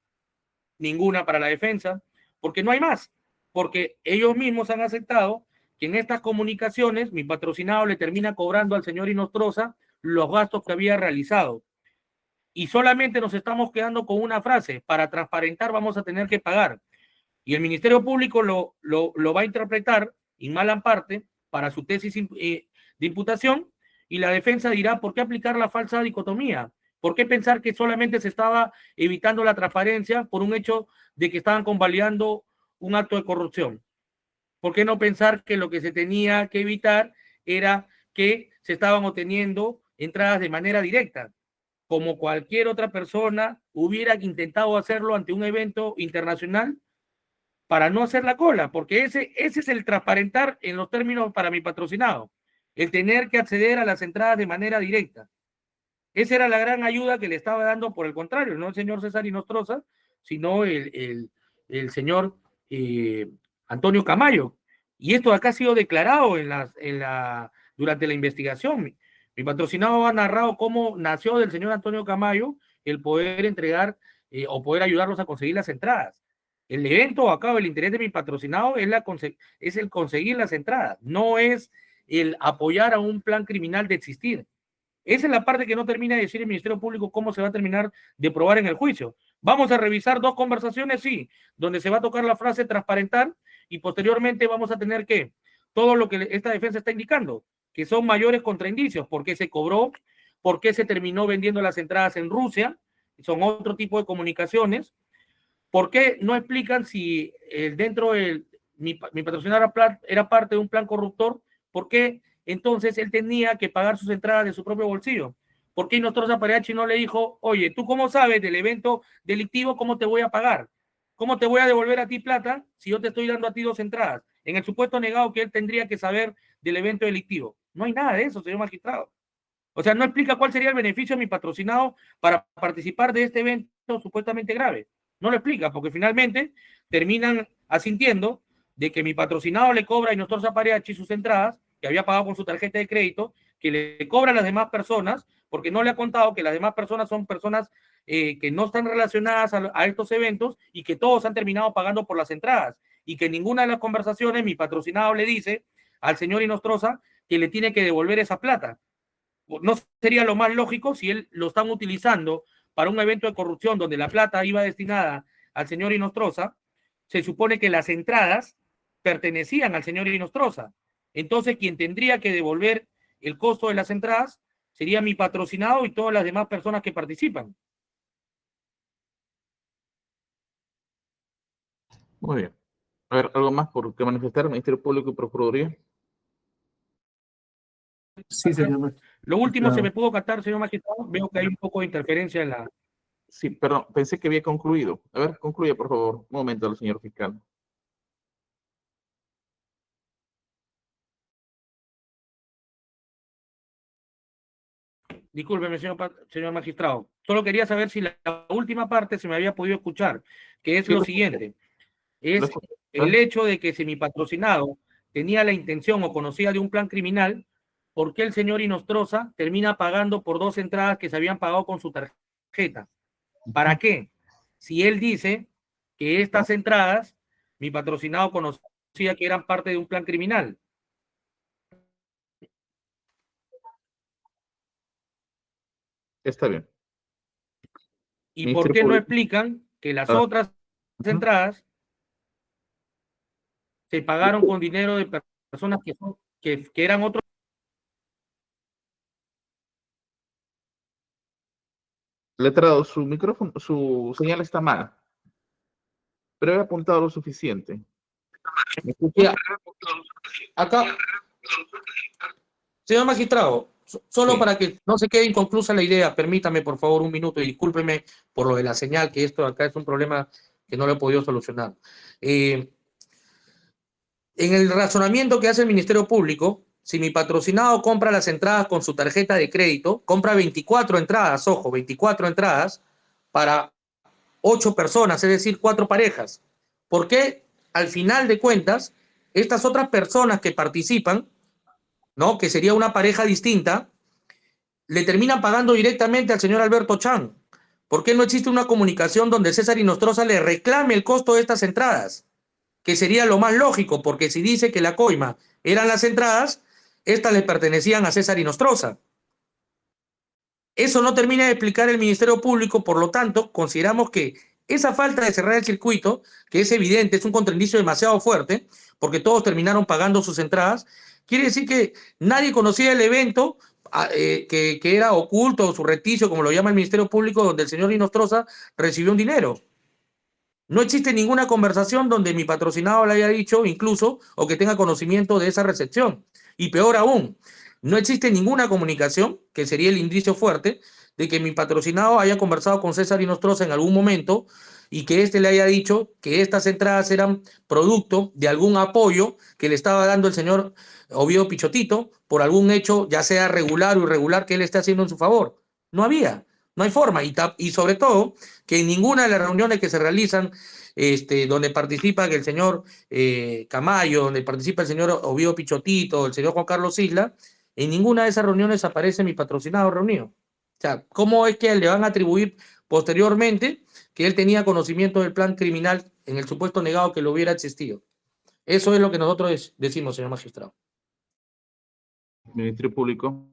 Ninguna para la defensa, porque no hay más, porque ellos mismos han aceptado que en estas comunicaciones mi patrocinado le termina cobrando al señor Inostroza los gastos que había realizado. Y solamente nos estamos quedando con una frase: para transparentar vamos a tener que pagar. Y el Ministerio Público lo va a interpretar en mala parte para su tesis de imputación, y la defensa dirá: ¿por qué aplicar la falsa dicotomía? ¿Por qué pensar que solamente se estaba evitando la transparencia por un hecho de que estaban convalidando un acto de corrupción? ¿Por qué no pensar que lo que se tenía que evitar era que se estaban obteniendo entradas de manera directa, como cualquier otra persona hubiera intentado hacerlo ante un evento internacional, para no hacer la cola? Porque ese es el transparentar en los términos para mi patrocinado, el tener que acceder a las entradas de manera directa. Esa era la gran ayuda que le estaba dando, por el contrario, no el señor César Inostroza, sino el señor Antonio Camayo. Y esto acá ha sido declarado durante la investigación. Mi patrocinado ha narrado cómo nació del señor Antonio Camayo el poder entregar o poder ayudarlos a conseguir las entradas. El evento acá, el interés de mi patrocinado es el conseguir las entradas, no es el apoyar a un plan criminal de existir. Esa es la parte que no termina de decir el Ministerio Público cómo se va a terminar de probar en el juicio. Vamos a revisar dos conversaciones, sí, donde se va a tocar la frase transparentar, y posteriormente vamos a tener que todo lo que esta defensa está indicando, que son mayores contraindicios: por qué se cobró, por qué se terminó vendiendo las entradas en Rusia, son otro tipo de comunicaciones, por qué no explican si dentro de mi patrocinador era parte de un plan corruptor, por qué entonces él tenía que pagar sus entradas de su propio bolsillo. ¿Por qué Inostroza Pareachi no le dijo: oye, tú cómo sabes del evento delictivo, cómo te voy a pagar? ¿Cómo te voy a devolver a ti plata si yo te estoy dando a ti dos entradas? En el supuesto negado que él tendría que saber del evento delictivo. No hay nada de eso, señor magistrado. O sea, no explica cuál sería el beneficio de mi patrocinado para participar de este evento supuestamente grave. No lo explica, porque finalmente terminan asintiendo de que mi patrocinado le cobra a Inostroza Pareachi sus entradas, que había pagado con su tarjeta de crédito, que le cobra a las demás personas, porque no le ha contado que las demás personas son personas que no están relacionadas a estos eventos, y que todos han terminado pagando por las entradas, y que en ninguna de las conversaciones mi patrocinado le dice al señor Inostroza que le tiene que devolver esa plata. ¿No sería lo más lógico, si él lo están utilizando para un evento de corrupción donde la plata iba destinada al señor Inostroza? Se supone que las entradas pertenecían al señor Inostroza. Entonces, quien tendría que devolver el costo de las entradas sería mi patrocinado y todas las demás personas que participan. Muy bien. A ver, ¿algo más por qué manifestar, Ministerio Público y Procuraduría? Sí, señor. Lo último, se me pudo captar, señor magistrado. Veo que hay un poco de interferencia en la... Sí, perdón, pensé que había concluido. A ver, concluye, por favor. Un momento, señor fiscal. Discúlpeme, señor magistrado. Solo quería saber si la última parte se me había podido escuchar, que es lo siguiente. Es el hecho de que si mi patrocinado tenía la intención o conocía de un plan criminal, ¿por qué el señor Inostroza termina pagando por dos entradas que se habían pagado con su tarjeta? ¿Para qué? Si él dice que estas entradas, mi patrocinado conocía que eran parte de un plan criminal. Está bien. ¿Y por qué no explican que las otras entradas se pagaron con dinero de personas que eran otros? Letrado, su micrófono, su señal está mal, pero he apuntado lo suficiente. ¿Me escucha? Acá, señor magistrado, solo Sí. para que no se quede inconclusa la idea, permítame por favor un minuto y discúlpeme por lo de la señal, que esto acá es un problema que no lo he podido solucionar. En el razonamiento que hace el Ministerio Público, si mi patrocinado compra las entradas con su tarjeta de crédito, compra 24 entradas, ojo, 24 entradas para 8 personas, es decir, 4 parejas? ¿Por qué al final de cuentas estas otras personas que participan, ¿no?, que sería una pareja distinta, le terminan pagando directamente al señor Alberto Chan? ¿Por qué no existe una comunicación donde César Inostroza le reclame el costo de estas entradas? Que sería lo más lógico, porque si dice que la coima eran las entradas, estas le pertenecían a César Inostroza. Eso no termina de explicar el Ministerio Público, por lo tanto, consideramos que esa falta de cerrar el circuito, que es evidente, es un contraindicio demasiado fuerte, porque todos terminaron pagando sus entradas, quiere decir que nadie conocía el evento, que era oculto o surrepticio, como lo llama el Ministerio Público, donde el señor Inostroza recibió un dinero. No existe ninguna conversación donde mi patrocinado le haya dicho incluso o que tenga conocimiento de esa recepción. Y peor aún, no existe ninguna comunicación, que sería el indicio fuerte, de que mi patrocinado haya conversado con César Inostroza en algún momento y que éste le haya dicho que estas entradas eran producto de algún apoyo que le estaba dando el señor Oviedo Pichotito por algún hecho, ya sea regular o irregular, que él esté haciendo en su favor. No había. No hay forma, y sobre todo que en ninguna de las reuniones que se realizan, donde participa el señor Camayo, donde participa el señor Oviedo Pichotito, el señor Juan Carlos Isla, en ninguna de esas reuniones aparece mi patrocinado reunido. O sea, ¿cómo es que le van a atribuir posteriormente que él tenía conocimiento del plan criminal en el supuesto negado que lo hubiera existido? Eso es lo que nosotros decimos, señor magistrado. Ministerio Público.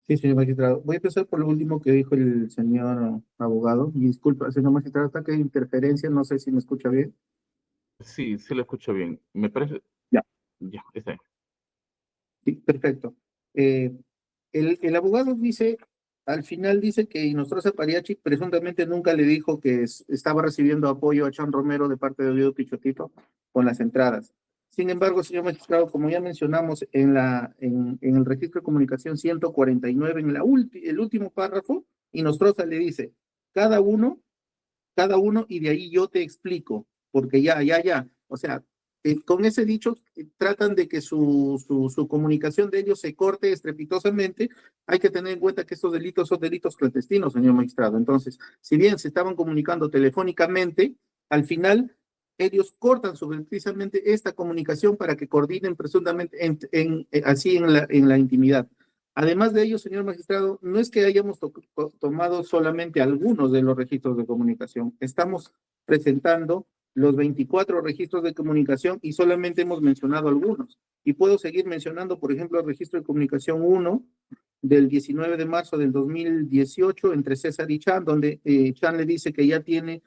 Sí, señor magistrado. Voy a empezar por lo último que dijo el señor abogado. Y disculpa, señor magistrado, está que hay interferencia, no sé si me escucha bien. Sí, sí lo escucho bien. Me parece. Ya. Ya, está bien. Sí, perfecto. El abogado dice, al final dice que Inostroza Pariachi presuntamente nunca le dijo que estaba recibiendo apoyo a Chan Romero de parte de Oviedo Pichotito con las entradas. Sin embargo, señor magistrado, como ya mencionamos en el registro de comunicación 149, en el último párrafo, Inostroza le dice, cada uno, y de ahí yo te explico, porque ya. O sea, con ese dicho tratan de que su comunicación de ellos se corte estrepitosamente. Hay que tener en cuenta que estos delitos son delitos clandestinos, señor magistrado. Entonces, si bien se estaban comunicando telefónicamente, al final ellos cortan precisamente esta comunicación para que coordinen presuntamente así en la intimidad. Además de ello, señor magistrado, no es que hayamos tomado solamente algunos de los registros de comunicación. Estamos presentando los 24 registros de comunicación y solamente hemos mencionado algunos. Y puedo seguir mencionando, por ejemplo, el registro de comunicación 1 del 19 de marzo del 2018 entre César y Chan, donde Chan le dice que ya tienen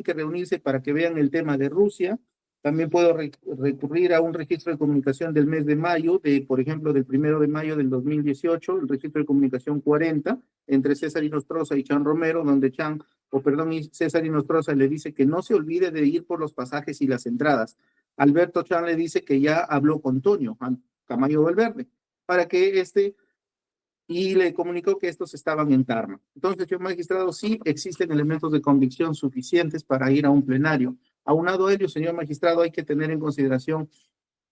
que reunirse para que vean el tema de Rusia. También puedo recurrir a un registro de comunicación del mes de mayo, por ejemplo, del 1 de mayo del 2018, el registro de comunicación 40 entre César Inostroza y Chan Romero, donde César Inostroza le dice que no se olvide de ir por los pasajes y las entradas. Alberto Chan le dice que ya habló con Toño Camayo Valverde para que y le comunicó que estos estaban en Tarma. Entonces, señor magistrado, sí existen elementos de convicción suficientes para ir a un plenario. Aunado a ello, señor magistrado, hay que tener en consideración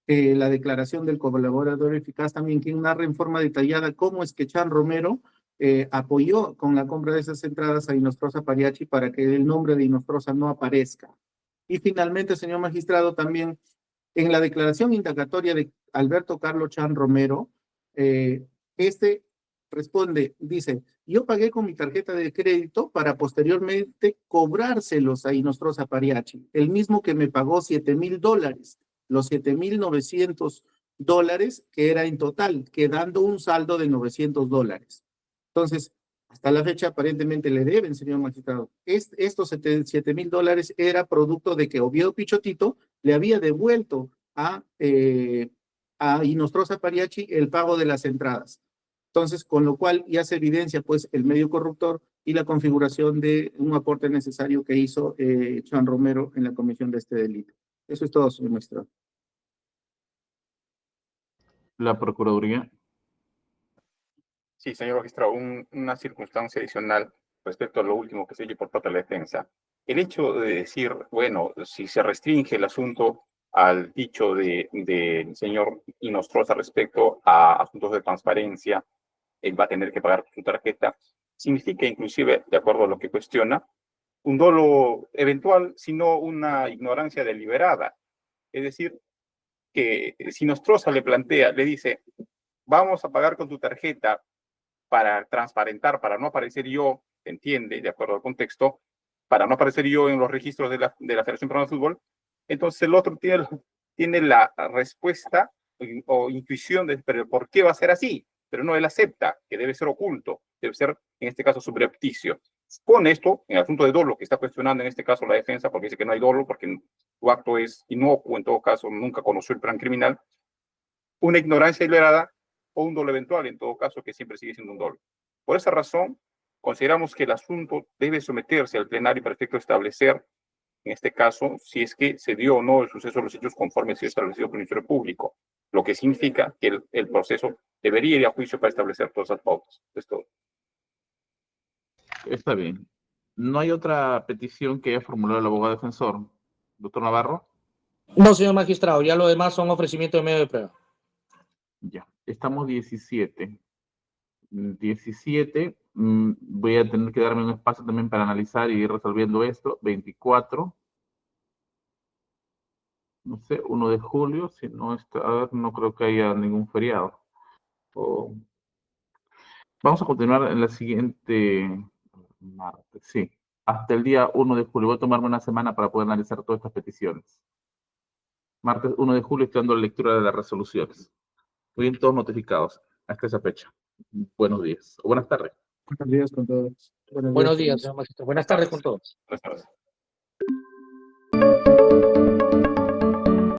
la declaración del colaborador eficaz también, quien narra en forma detallada cómo es que Chan Romero apoyó con la compra de esas entradas a Inostroza Pariachi para que el nombre de Inostroza no aparezca. Y finalmente, señor magistrado, también en la declaración indagatoria de Alberto Carlos Chan Romero, responde, dice, yo pagué con mi tarjeta de crédito para posteriormente cobrárselos a Inostroza Pariachi, el mismo que me pagó $7,000, los $7,900 que era en total, quedando un saldo de $900. Entonces, hasta la fecha aparentemente le deben, señor magistrado. Estos $7,000 era producto de que Oviedo Pichotito le había devuelto a Inostroza Pariachi el pago de las entradas. Entonces, con lo cual ya se evidencia pues el medio corruptor y la configuración de un aporte necesario que hizo Chan Romero en la comisión de este delito. Eso es todo, señor magistrado. La Procuraduría. Sí, señor magistrado, una circunstancia adicional respecto a lo último que se oye por parte de la defensa. El hecho de decir, bueno, si se restringe el asunto al dicho del señor Inostroza respecto a asuntos de transparencia, él va a tener que pagar su tarjeta, significa inclusive, de acuerdo a lo que cuestiona, un dolo eventual, sino una ignorancia deliberada. Es decir, que si Nostroza le plantea, le dice, vamos a pagar con tu tarjeta para transparentar, para no aparecer yo, entiende, de acuerdo al contexto, para no aparecer yo en los registros de la Federación Peruana de Fútbol, entonces el otro tiene la respuesta o intuición de pero por qué va a ser así, pero no él acepta que debe ser oculto, debe ser en este caso subrepticio. Con esto, en el asunto de dolo, que está cuestionando en este caso la defensa, porque dice que no hay dolo, porque su acto es inocuo, en todo caso nunca conoció el plan criminal, una ignorancia deliberada o un dolo eventual, en todo caso, que siempre sigue siendo un dolo. Por esa razón, consideramos que el asunto debe someterse al plenario para efecto de establecer, en este caso, si es que se dio o no el suceso de los hechos conforme se ha establecido por el Ministerio Público, lo que significa que el proceso debería ir a juicio para establecer todas esas pautas. Es todo. Está bien. ¿No hay otra petición que haya formulado el abogado defensor? Doctor Navarro. No, señor magistrado, ya lo demás son ofrecimientos de medio de prueba. Ya, estamos 17. 17, voy a tener que darme un espacio también para analizar y ir resolviendo esto. 24. No sé, 1 de julio, si no está, a ver, no creo que haya ningún feriado. Vamos a continuar en la siguiente martes, sí. Hasta el día 1 de julio. Voy a tomarme una semana para poder analizar todas estas peticiones. Martes 1 de julio estoy dando lectura de las resoluciones. Muy bien, todos notificados hasta esa fecha. Buenos días. O buenas tardes. Buenos días con todos. Buenos días, señor magistrado. Buenas tardes con todos. Buenas tardes.